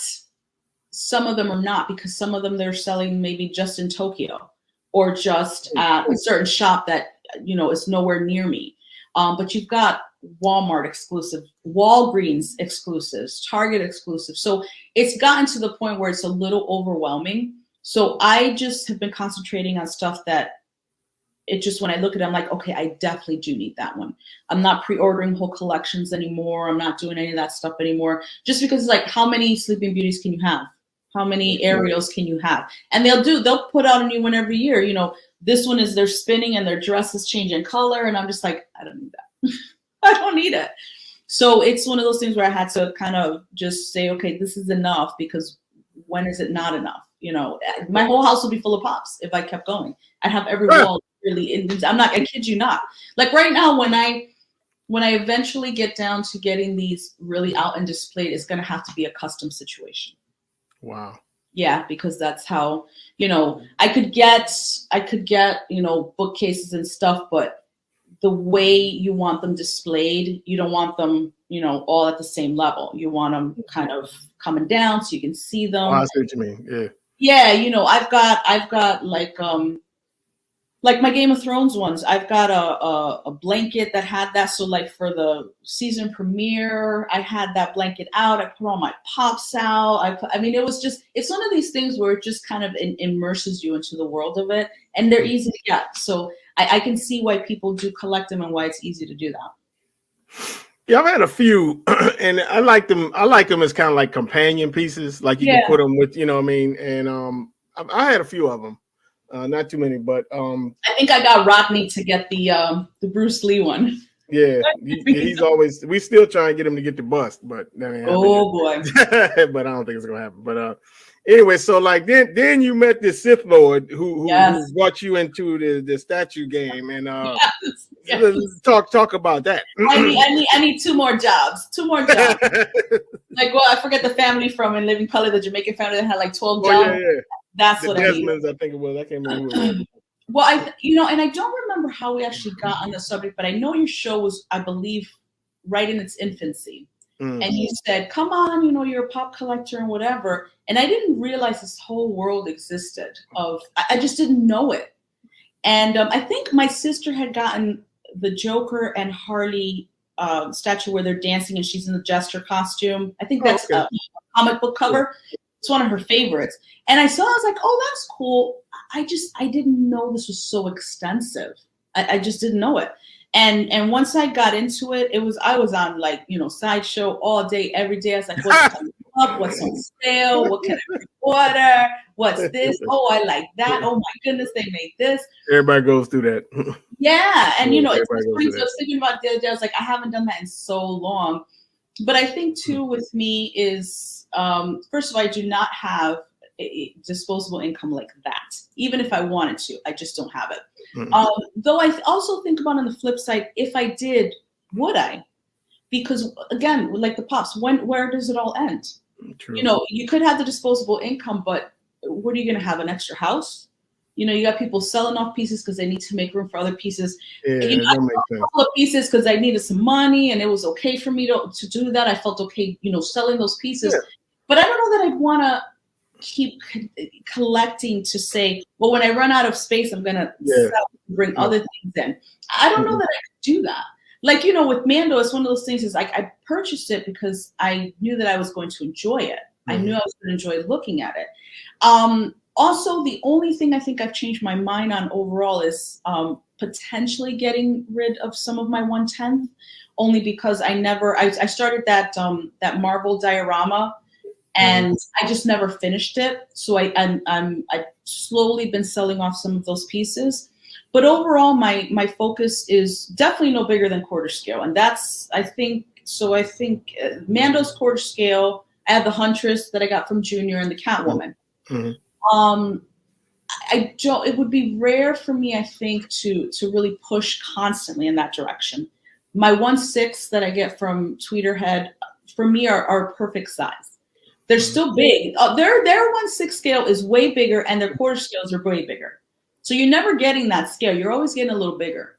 some of them are not, because some of them they're selling maybe just in Tokyo or just at a certain shop that is nowhere near me. But you've got Walmart exclusive, Walgreens exclusives, Target exclusive. So it's gotten to the point where it's a little overwhelming. So I just have been concentrating on stuff that it just, when I look at it, I'm like, okay, I definitely do need that one. I'm not pre-ordering whole collections anymore. I'm not doing any of that stuff anymore. Just because it's like, how many Sleeping Beauties can you have? How many Ariels can you have? And they'll put out a new one every year. This one is they're spinning and their dress is changing color. And I'm just like, I don't need that. I don't need it. So it's one of those things where I had to kind of just say, okay, this is enough, because when is it not enough? My whole house would be full of pops if I kept going. I'd have every wall really. I kid you not. Like right now, when I when I eventually get down to getting these really out and displayed, it's going to have to be a custom situation. Wow. Yeah, because that's how, I could get, bookcases and stuff, but the way you want them displayed, you don't want them, all at the same level. You want them kind of coming down so you can see them. Oh, I see what you mean. Yeah. Yeah, I've got like my Game of Thrones ones. I've got a blanket that had that. So like for the season premiere, I had that blanket out. I put all my pops out. It's one of these things where it just kind of immerses you into the world of it, and they're easy to get. So I can see why people do collect them and why it's easy to do that. Yeah, I've had a few, and I like them. I like them as kind of like companion pieces, like you can put them with, what I mean. And I had a few of them, not too many, but I think I got Rodney to get the Bruce Lee one. Yeah, he's always. We still trying to get him to get the bust, but that ain't oh boy, but I don't think it's gonna happen. But anyway, so like then you met this Sith Lord who brought you into the statue game, and let's talk about that. I need two more jobs. Like, well, I forget the family from in Living Color, the Jamaican family that had like 12 jobs. Yeah. That's the what Desmonds, I need. I think it was. I can't remember. Well, and I don't remember how we actually got on the subject, but I know your show was, I believe, right in its infancy. And you said, come on, you're a pop collector and whatever. And I didn't realize this whole world existed I just didn't know it. And I think my sister had gotten the Joker and Harley statue where they're dancing and she's in the jester costume. I think that's a comic book cover. It's one of her favorites. And I was like, oh, that's cool. I didn't know this was so extensive. I just didn't know it. And once I got into it, I was on like, Sideshow all day, every day. I was like, what's coming up? What's on sale? What can I order? What's this? Oh, I like that. Oh my goodness, they made this. Everybody goes through that. Yeah. And it's funny. So I was thinking about the other day, I was like, I haven't done that in so long. But I think too with me is, first of all, I do not have a disposable income like that. Even if I wanted to, I just don't have it. Though I also think about on the flip side, if I did, would I? Because again, like the pops, where does it all end? True. You could have the disposable income, but what are you going to have, an extra house? You got people selling off pieces because they need to make room for other pieces. Yeah, I that makes sense. A couple of pieces because I needed some money, and it was okay for me to do that. I felt okay, selling those pieces. Yeah. But I don't know that I'd want to keep collecting to say, well, when I run out of space, I'm going to bring other things in. I don't know that I could do that. Like, with Mando, it's one of those things is like I purchased it because I knew that I was going to enjoy it. I knew I was going to enjoy looking at it. Also, the only thing I think I've changed my mind on overall is potentially getting rid of some of my 1/10, only because I started that Marvel diorama, and I just never finished it. So I've slowly been selling off some of those pieces. But overall, my focus is definitely no bigger than quarter scale, and that's I think Mando's quarter scale. I have the Huntress that I got from Junior and the Catwoman. It would be rare for me, I think, to really push constantly in that direction. My 1/6 that I get from Tweeterhead, for me, are perfect size. They're still big. Their 1/6 scale is way bigger, and their quarter scales are way bigger. So you're never getting that scale. You're always getting a little bigger.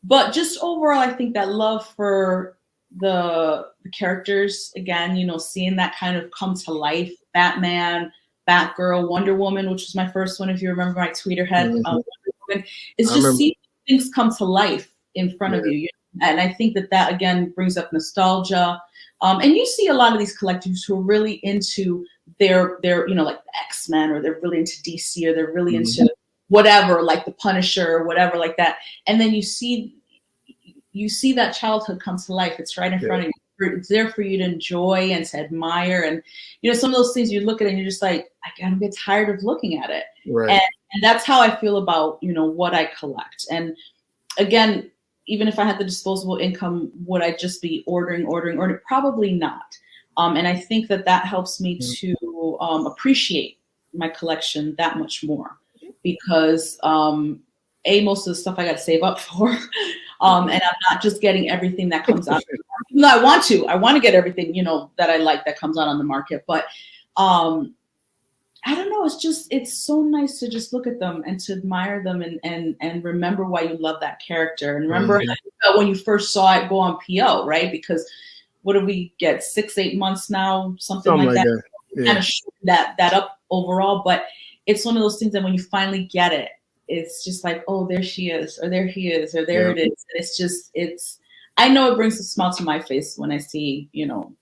But just overall, I think that love for the characters, again, seeing that kind of come to life, Batman, Batgirl, Wonder Woman, which was my first one, if you remember my Tweeterhead, Wonder Woman, is just seeing things come to life in front of you. And I think that again brings up nostalgia. And you see a lot of these collectors who are really into their like the X-Men, or they're really into DC, or they're really into whatever, like the Punisher or whatever like that. And then you see that childhood come to life. It's right in front of you. It's there for you to enjoy and to admire. And, some of those things you look at and you're just like, I can't get tired of looking at it. Right. And that's how I feel about, what I collect. And again, even if I had the disposable income, would I just be ordering? Probably not. And I think that helps me to appreciate my collection that much more, because most of the stuff I got to save up for. And I'm not just getting everything that comes out. No, I want to get everything, that I like that comes out on the market. But I don't know. It's so nice to just look at them and to admire them and remember why you love that character and remember how you felt when you first saw it go on PO, right? Because what do we get? 6-8 months now, something like that. Yeah. Kind of that up overall, but it's one of those things that when you finally get it, it's just like, oh, there she is, or there he is, or there it is. And I know it brings a smile to my face when I see,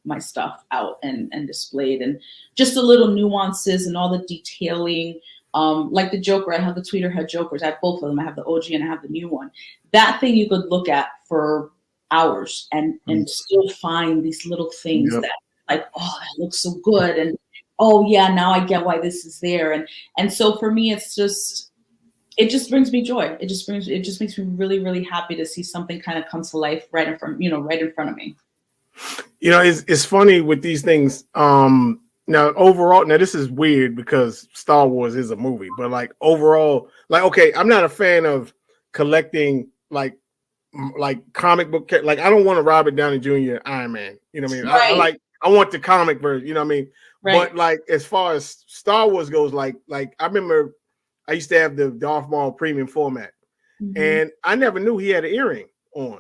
my stuff out and displayed, and just the little nuances and all the detailing. Like the Joker, I have the Tweeterhead Jokers. I have both of them. I have the OG and I have the new one. That thing you could look at for hours and still find these little things that like, oh, that looks so good. And oh yeah, now I get why this is there. And so for me, it just brings me joy. It just makes me really, really happy to see something kind of come to life right in front of me. It's funny with these things. Now overall, this is weird because Star Wars is a movie, but like overall, like, okay, I'm not a fan of collecting like comic book, like I don't want a Robert Downey Jr. Iron Man. You know what I mean? Right. I want the comic version. You know what I mean? Right. But like as far as Star Wars goes, like I remember I used to have the Darth Maul premium format, and I never knew he had an earring on.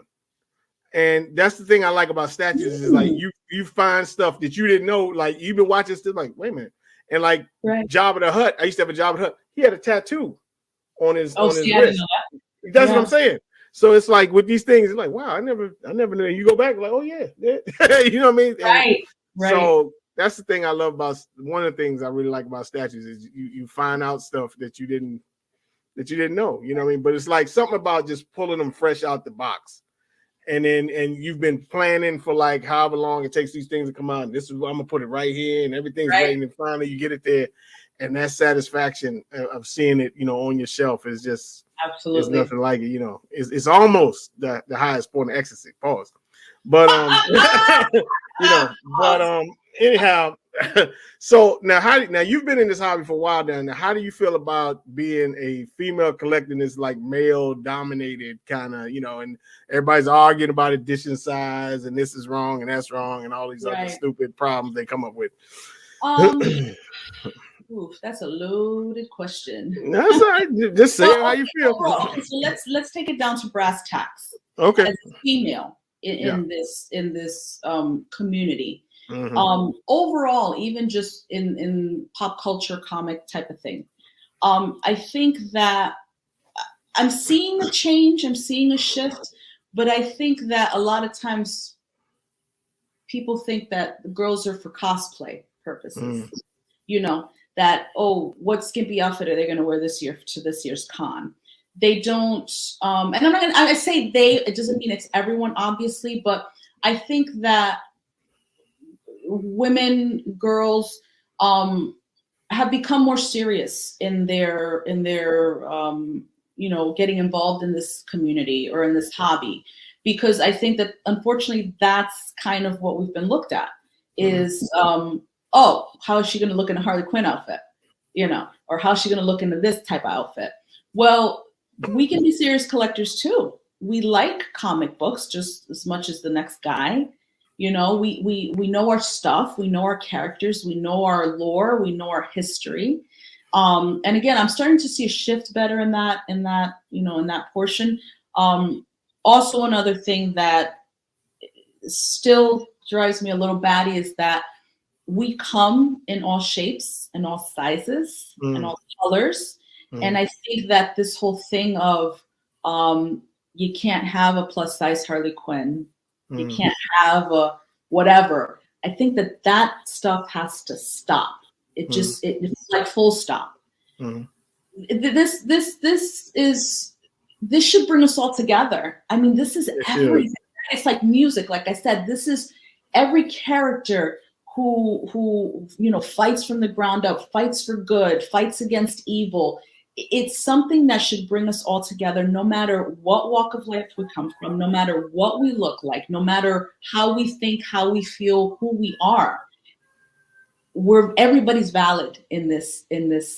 And that's the thing I like about statues is like you find stuff that you didn't know. Like you've been watching stuff like, wait a minute, and like Jabba the Hutt. I used to have a Jabba the Hutt. He had a tattoo on his wrist. That's what I'm saying. So it's like with these things, it's like, wow, I never knew. And you go back, like, oh yeah. You know what I mean? Right. So that's the thing I love about, one of the things I really like about statues is you find out stuff that you didn't know. You know what I mean? But it's like something about just pulling them fresh out the box, and you've been planning for like however long it takes these things to come out. And this is I'm gonna put it right here, and everything's ready, and finally you get it there, and that satisfaction of seeing it, on your shelf is just. Absolutely, there's nothing like it. It's almost the highest point of ecstasy. Pause, but anyhow. So now you've been in this hobby for a while now. How do you feel about being a female collector in this like male dominated kind of, and everybody's arguing about edition size and this is wrong and that's wrong and all these other stupid problems they come up with? Oof, that's a loaded question. That's all right. Just say how you feel. So let's take it down to brass tacks. Okay. As a female in this community, overall, even just in pop culture, comic type of thing, I think that I'm seeing a change. I'm seeing a shift, but I think that a lot of times people think that the girls are for cosplay purposes. That, oh, what skimpy outfit are they going to wear this year to this year's con? They don't, and I'm not going to, I say they, it doesn't mean it's everyone, obviously, but I think that women, girls, have become more serious in their getting involved in this community or in this hobby, because I think that unfortunately that's kind of what we've been looked at is, oh, how is she going to look in a Harley Quinn outfit, or how is she going to look into this type of outfit? Well, we can be serious collectors too. We like comic books just as much as the next guy. We know our stuff. We know our characters. We know our lore. We know our history. And again, I'm starting to see a shift better in that portion. Also, another thing that still drives me a little batty is that we come in all shapes and all sizes and all colors. And I think that this whole thing of you can't have a plus size Harley Quinn, you can't have a whatever. I think that stuff has to stop. It's like full stop. This should bring us all together. I mean, this is everything. It's like music. Like I said, this is every character who fights from the ground up, fights for good, fights against evil. It's something that should bring us all together, no matter what walk of life we come from, no matter what we look like, no matter how we think, how we feel, who we are. Everybody's valid in this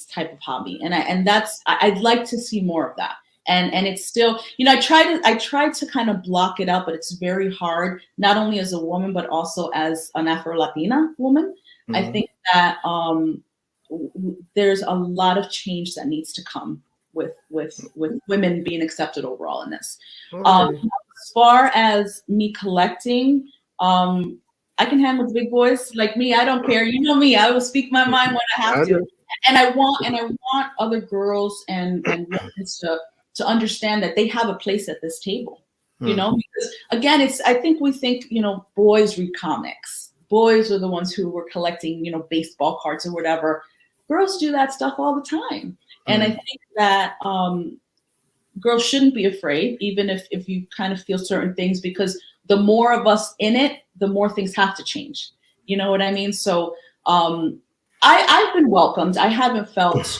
type of hobby, and I'd like to see more of that. And it's still, I tried to kind of block it out, but it's very hard, not only as a woman, but also as an Afro-Latina woman. Mm-hmm. I think that there's a lot of change that needs to come with women being accepted overall in this. Okay. As far as me collecting, I can handle the big boys. Like me, I don't care. You know me, I will speak my mind when I have to. And I want other girls and women to understand that they have a place at this table. You know, because again, I think we think, boys read comics. Boys are the ones who were collecting, baseball cards or whatever. Girls do that stuff all the time. And I think that girls shouldn't be afraid, even if you kind of feel certain things, because the more of us in it, the more things have to change. You know what I mean? So I've been welcomed. I haven't felt,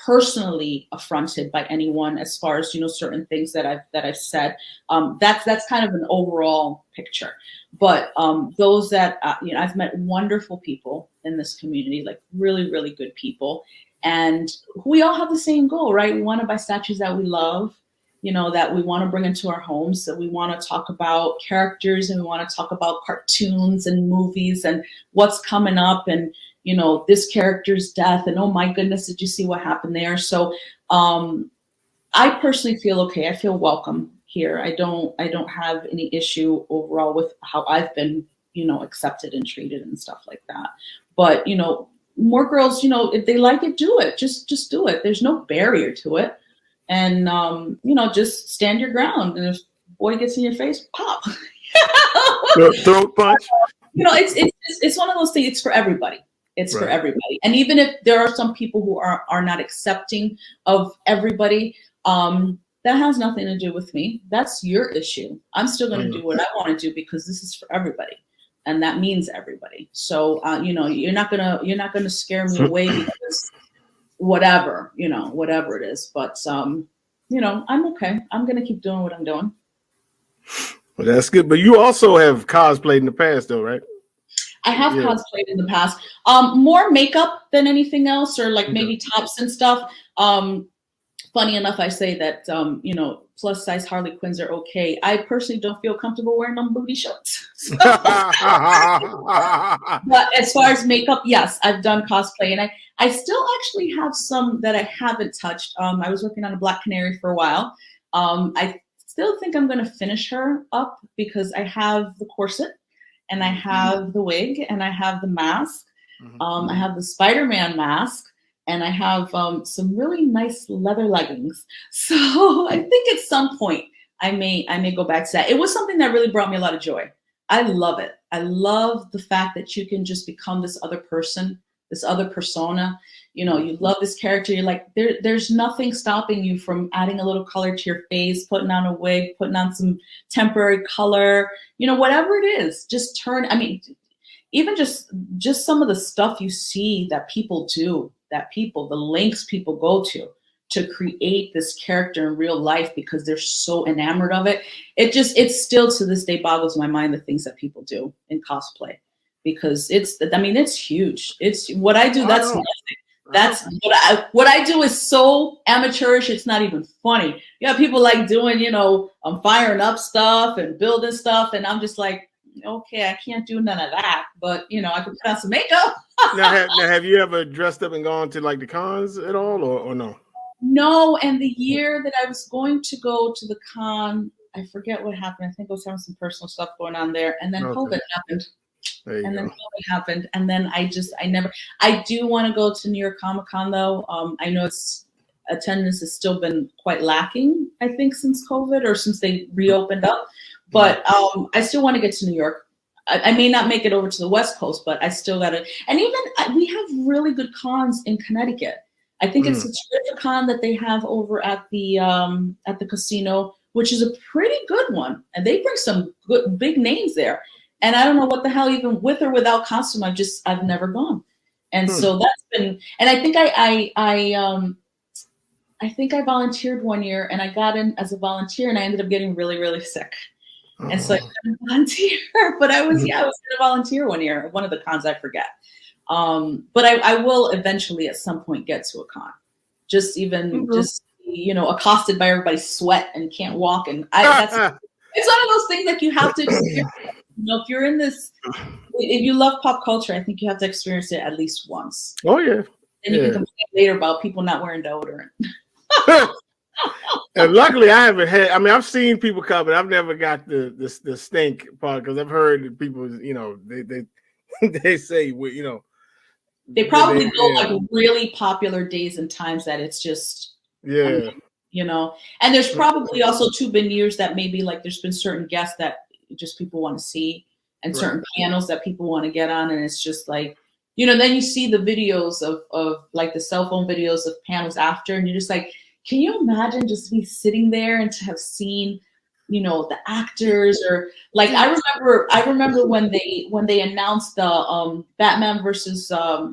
personally affronted by anyone as far as, certain things that I've said. That's kind of an overall picture. But those that, I've met wonderful people in this community, like really, really good people. And we all have the same goal, right? We want to buy statues that we love, that we want to bring into our homes, that we want to talk about characters, and we want to talk about cartoons and movies and what's coming up, and, this character's death, and oh my goodness, did you see what happened there? So I personally feel okay. I feel welcome here. I don't have any issue overall with how I've been, accepted and treated and stuff like that. But, more girls, if they like it, do it. Just do it. There's no barrier to it. And, just stand your ground. And if boy gets in your face, pop. Throat punch. It's one of those things. It's for everybody. It's for everybody. And even if there are some people who are not accepting of everybody, that has nothing to do with me. That's your issue. I'm still going to do what I want to do, because this is for everybody. And that means everybody. So, you're not gonna scare me away because whatever it is. But, I'm okay. I'm going to keep doing what I'm doing. Well, that's good. But you also have cosplayed in the past, though, right? I have cosplayed in the past. More makeup than anything else, or like maybe tops and stuff. Funny enough, I say that, plus size Harley Quinns are okay. I personally don't feel comfortable wearing them booty shorts. But as far as makeup, yes, I've done cosplay, and I still actually have some that I haven't touched. I was working on a Black Canary for a while. I still think I'm going to finish her up, because I have the corset, and I have the wig, and I have the mask. I have the Spider-Man mask. And I have some really nice leather leggings. So I think at some point I may go back to that. It was something that really brought me a lot of joy. I love it. I love the fact that you can just become this other person, this other persona. You love this character. You're like, there's nothing stopping you from adding a little color to your face, putting on a wig, putting on some temporary color, whatever it is, just turn. I mean, even just some of the stuff you see that people do, the lengths people go to create this character in real life, because they're so enamored of it. It still to this day boggles my mind, the things that people do in cosplay, because it's huge. It's what I do. That's nothing. That's what I do is so amateurish. It's not even funny. You have people like doing, I'm firing up stuff and building stuff. And I'm just like, okay, I can't do none of that, but I can put on some makeup. now, have you ever dressed up and gone to like the cons at all, or no? No, and the year that I was going to go to the con, I forget what happened. I think I was having some personal stuff going on there, and then COVID happened. Then COVID happened, and then I do want to go to New York Comic Con though. I know attendance has still been quite lacking, I think, since COVID, or since they reopened up. But I still want to get to New York. I may not make it over to the West Coast, but I still got to. And even we have really good cons in Connecticut. I think it's a terrific con that they have over at the casino, which is a pretty good one. And they bring some good big names there. And I don't know what the hell, even with or without costume, I've never gone. And so that's been. And I think I think I volunteered one year, and I got in as a volunteer, and I ended up getting really, really sick. And so I couldn't volunteer, but I was going to volunteer one year, one of the cons, I forget. But I will eventually at some point get to a con, just accosted by everybody's sweat and can't walk. And it's one of those things like you have to experience. If you're in this, if you love pop culture, I think you have to experience it at least once. Oh yeah. And you can complain later about people not wearing deodorant. And luckily, I haven't had. I mean, I've seen people come, but I've never got the stink part because I've heard that people, they say, they probably go like really popular days and times that it's just and there's probably also been years that maybe like there's been certain guests that just people want to see and certain panels that people want to get on, and it's just like then you see the videos of like the cell phone videos of panels after, and you're just like, can you imagine just be sitting there and to have seen the actors, or like I remember when they announced the Batman versus I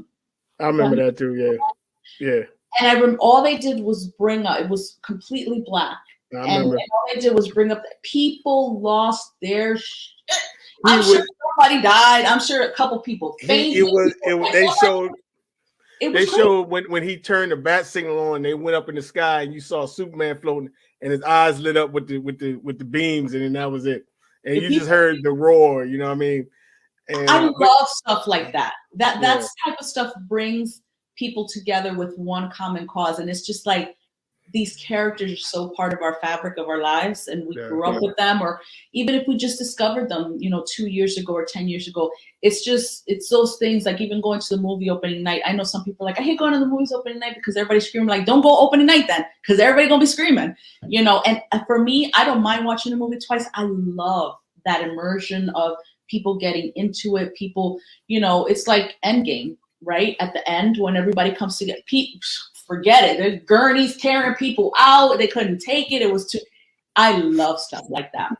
remember that too, yeah. And all they did was bring up, it was completely black. And all they did was bring up that people lost their shit. I'm sure somebody died. I'm sure a couple people fainted. They showed when he turned the bat signal on, they went up in the sky and you saw Superman floating and his eyes lit up with the beams, and then that was it. And you just heard the roar, you know what I mean? And I love stuff like that. That type of stuff brings people together with one common cause. And it's just like these characters are so part of our fabric of our lives, and we grew up with them, or even if we just discovered them, 2 years ago or 10 years ago, it's those things like even going to the movie opening night. I know some people are like, I hate going to the movies opening night because everybody's screaming. Like, don't go opening night then, because everybody's gonna be screaming, and for me, I don't mind watching the movie twice. I love that immersion of people getting into it. People, it's like Endgame, right? At the end when everybody comes together, forget it. There's gurneys tearing people out. They couldn't take it. It was too. I love stuff like that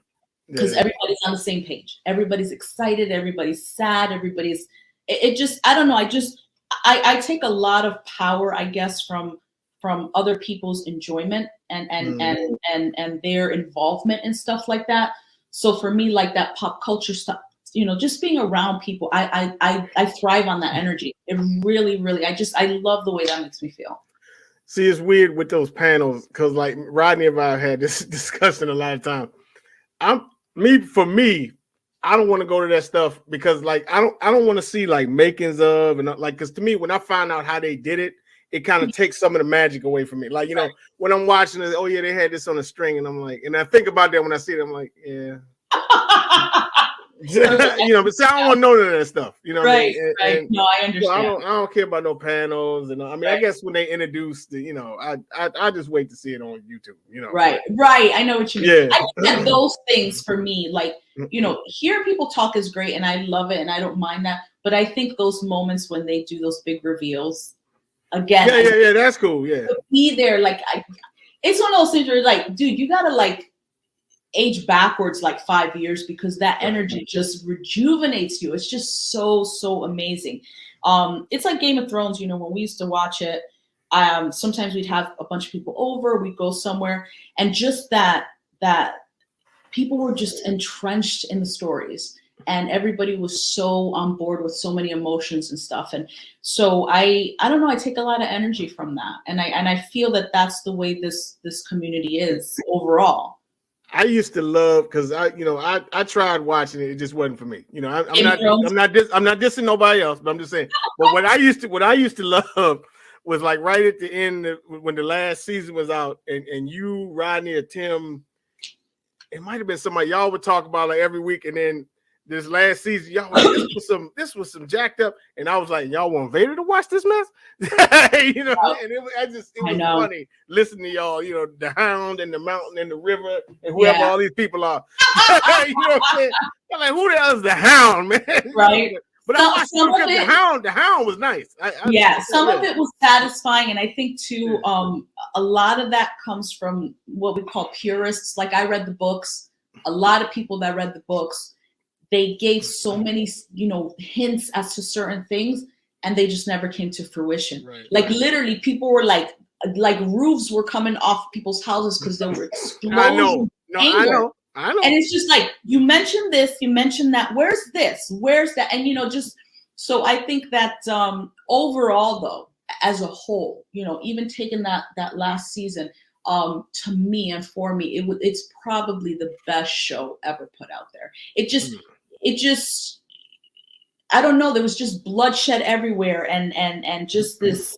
because everybody's on the same page. Everybody's excited. Everybody's sad. Everybody's. It just. I don't know. I take a lot of power, I guess, from other people's enjoyment and their involvement and stuff like that. So for me, like that pop culture stuff, just being around people, I thrive on that energy. It really, really. I love the way that makes me feel. See, it's weird with those panels because, like, Rodney and I had this discussion a lot of times. For me, I don't want to go to that stuff because, like, I don't want to see like makings of and like, because to me, when I find out how they did it, it kind of takes some of the magic away from me. Like, when I'm watching it, oh yeah, they had this on a string, and I'm like, and I think about that when I see it, I'm like, yeah. But see, I don't want to know none of that stuff. Right. No, I understand. I don't care about no panels, and I mean, I guess when they introduced I just wait to see it on YouTube. Right. I know what you mean. I think that those things for me, like hearing people talk is great, and I love it, and I don't mind that. But I think those moments when they do those big reveals, again, that's cool. Yeah, be there, like it's one of those things where like, dude, you gotta like age backwards like 5 years because that energy just rejuvenates you. It's just so amazing. It's like Game of Thrones, when we used to watch it, sometimes we'd have a bunch of people over, we'd go somewhere, and just that people were just entrenched in the stories, and everybody was so on board with so many emotions and stuff. And so I don't know, I take a lot of energy from that, and I feel that that's the way this community is overall. I used to love because I tried watching it. It just wasn't for me. I'm not dissing nobody else, but I'm just saying. But what I used to love was like right at the end when the last season was out, and you, Rodney, or Tim, it might have been somebody y'all would talk about like every week, and then this last season, y'all this was some jacked up, and I was like, y'all want Vader to watch this mess? And it was funny listening to y'all, the Hound and the Mountain and the River and whoever all these people are. You know what I'm saying? I'm like, who the hell is the Hound, man? Right. But I watched it, the Hound was nice. Some of it was satisfying, and I think too, a lot of that comes from what we call purists. Like I read the books. A lot of people that read the books, they gave so many, hints as to certain things, and they just never came to fruition. Right. Like literally, people were like roofs were coming off people's houses because they were exploding. I know. And it's just like, you mentioned this, you mentioned that. Where's this? Where's that? And just so I think that overall, though, as a whole, even taking that last season, to me and for me, it's probably the best show ever put out there. It just, I don't know. There was just bloodshed everywhere, and just this,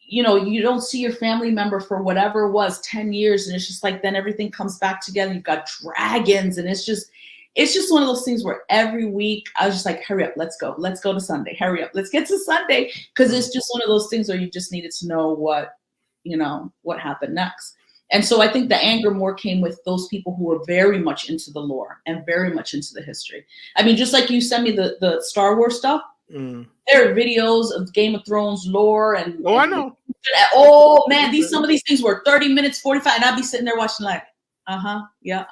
you know, you don't see your family member for whatever it was 10 years, and it's just like then everything comes back together. You've got dragons, and it's just one of those things where every week I was just like, hurry up, let's go to Sunday, hurry up, let's get to Sunday, because it's just one of those things where you just needed to know what happened next. And so I think the anger more came with those people who were very much into the lore and very much into the history. I mean, just like you sent me the Star Wars stuff, there are videos of Game of Thrones lore and I know. Oh man, some of these things were 30 minutes, 45, and I'd be sitting there watching like, yeah.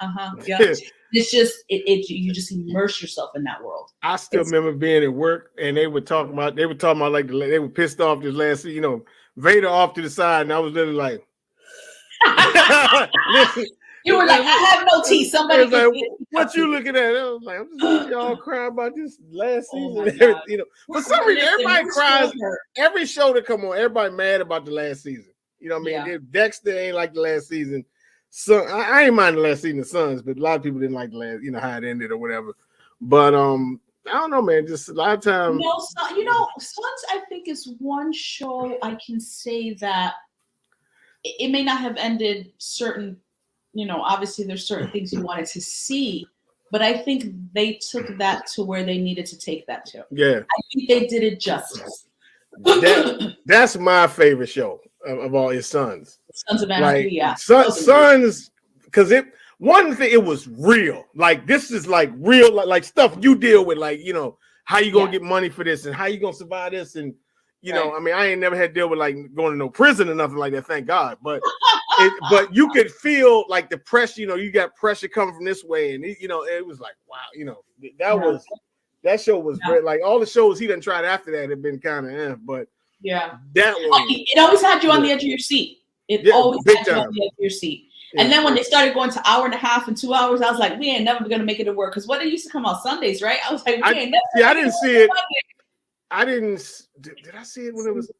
It's just you just immerse yourself in that world. I still remember being at work and they were talking about like they were pissed off this last, you know, Vader off to the side, and I was literally like, listen. You were like, I have no tea. Somebody like, what you looking at? I was like, I'm just y'all crying about this last season. You know, for some reason, everybody cries. Every show that come on, everybody mad about the last season. You know what I mean? If Dexter ain't like the last season. So I ain't mind the last season of Sons, but a lot of people didn't like the last, you know, how it ended or whatever. But I don't know, man. Just a lot of time. Sons, I think, is one show I can say that it may not have ended certain, you know, obviously there's certain things you wanted to see, but I think they took that to where they needed to take that to. Yeah. I think they did it justice. That's my favorite show of all his Sons. Sons of Anarchy, yeah. Sons, because it was real. Like, this is like real, like stuff you deal with, like, you know, how you gonna get money for this and how you gonna survive this, and you know, I mean, I ain't never had to deal with like going to no prison or nothing like that, thank God. But but you could feel like the pressure, you know, you got pressure coming from this way, and you know, it was like, wow, you know, that show was great. Like all the shows he done tried after that have been kind of but that one, it always had you on the edge of your seat. It always had you on the edge of your seat. And then when they started going to hour and a half and 2 hours, I was like, we ain't never gonna make it to work. Because what, it used to come out Sundays, right? I was like, we ain't never. I didn't see it. I didn't. Did I see it when it was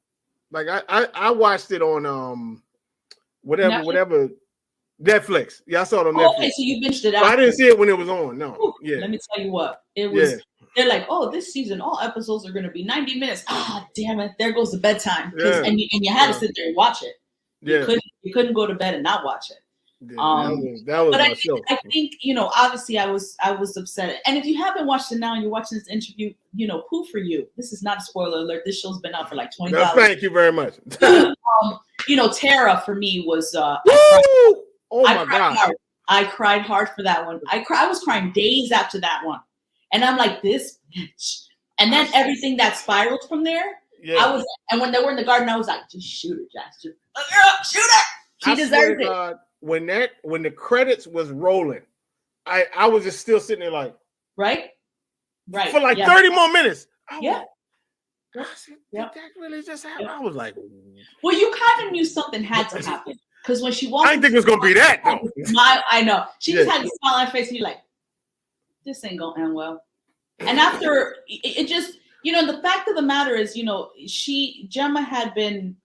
like I watched it on whatever Netflix. Yeah, I saw it on Netflix. Okay, so you binged it out. I didn't see it when it was on. No. Ooh, let me tell you what. It was. They're like, oh, this season, all episodes are going to be 90 minutes. Ah, damn it! There goes the bedtime. And you had to sit there and watch it. You couldn't go to bed and not watch it. That was my show. I think, you know, obviously I was upset. And if you haven't watched it now and you're watching this interview, you know, poo for you. This is not a spoiler alert. This show's been out for like 20 hours. Thank you very much. You know, Tara for me was oh my God. I cried hard for that one. I was crying days after that one. And I'm like, this bitch. And then everything that spiraled from there. Yeah. And when they were in the garden, I was like, just shoot her, Jack. Shoot her. She deserves it. God, when the credits was rolling, I was just still sitting there like, right for like 30 more minutes. Did that really just happen? I was like, well, you kind of knew something had to happen because when she walked, I didn't think it was gonna be that though. I know she just had a smile on her face, and you're like, this ain't gonna end well. And after it just, you know, the fact of the matter is, you know, Gemma had been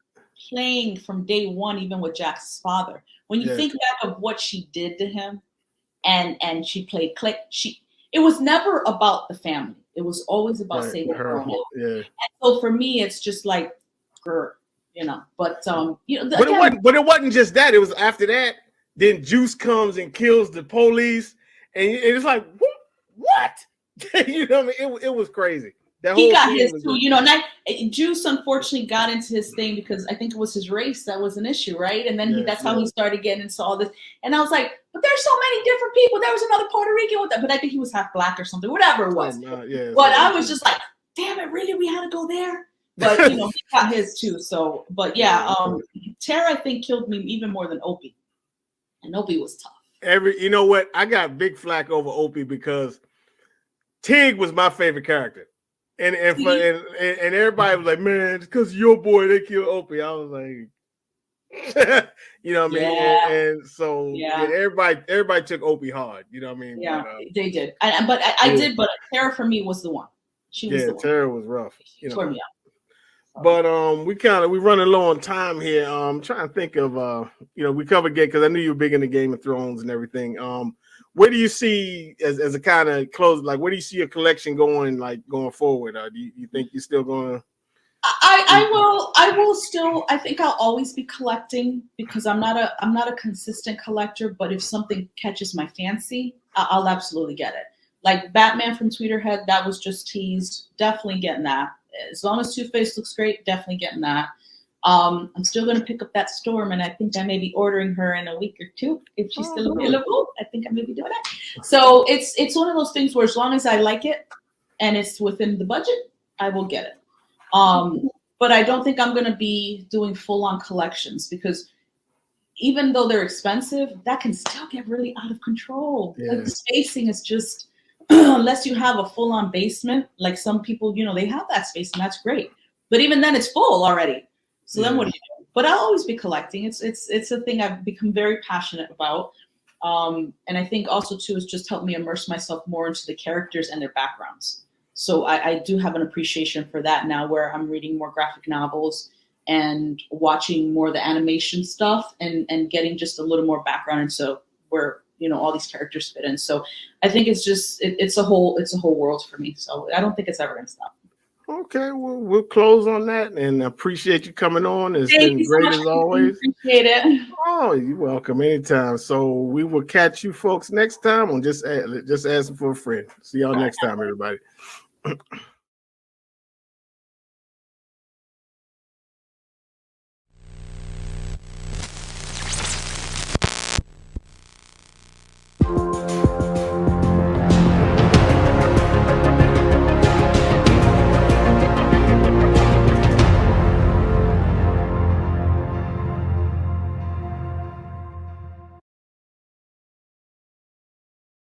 playing from day one, even with Jack's father. When you think back of what she did to him, and she played Click, it was never about the family. It was always about saving her own. And so for me, it's just like, you know. But you know, but it wasn't just that. It was after that. Then Juice comes and kills the police, and it's like, what? You know what I mean? It was crazy. He got his too, you know. And Juice unfortunately got into his thing because I think it was his race that was an issue, right? And then that's how he started getting into all this. And I was like, but there's so many different people. There was another Puerto Rican with that, but I think he was half black or something, whatever it was. But I was just like, damn it, really? We had to go there? But you know, he got his too. So, but Tara, I think, killed me even more than Opie. And Opie was tough. You know what? I got big flack over Opie because Tig was my favorite character. And everybody was like, man, it's because your boy, they killed Opie. I was like, you know what I mean? And so everybody took Opie hard. You know what I mean? Yeah, they did. But I did. But Tara for me was the one. She was the one. Tara was rough. You know? Tore me But we running low on time here. Trying to think of we covered game because I knew you were big into Game of Thrones and everything. Where do you see as a kind of close, like where do you see your collection going, like going forward? Do you think you're still going to? I will still, I think I'll always be collecting because I'm not a consistent collector, but if something catches my fancy, I'll absolutely get it. Like Batman from Tweeterhead, that was just teased. Definitely getting that. As long as Two-Face looks great, definitely getting that. I'm still going to pick up that Storm, and I think I may be ordering her in a week or two if she's still available. I think I may be doing that. So it's one of those things where as long as I like it and it's within the budget, I will get it. But I don't think I'm going to be doing full-on collections because even though they're expensive, that can still get really out of control. Yeah. Like the spacing is just, unless you have a full-on basement, like some people, they have that space and that's great. But even then it's full already. So then what do you do? But I'll always be collecting. It's a thing I've become very passionate about. And I think also too, it's just helped me immerse myself more into the characters and their backgrounds. So I do have an appreciation for that now where I'm reading more graphic novels and watching more of the animation stuff and getting just a little more background into where, all these characters fit in. So I think it's just, it's a whole world for me. So I don't think it's ever going to stop. Okay, well, we'll close on that and appreciate you coming on. It's been great as always. Appreciate it. Oh, you're welcome anytime. So we will catch you folks next time on Just Asking for a Friend. See y'all next time, everybody.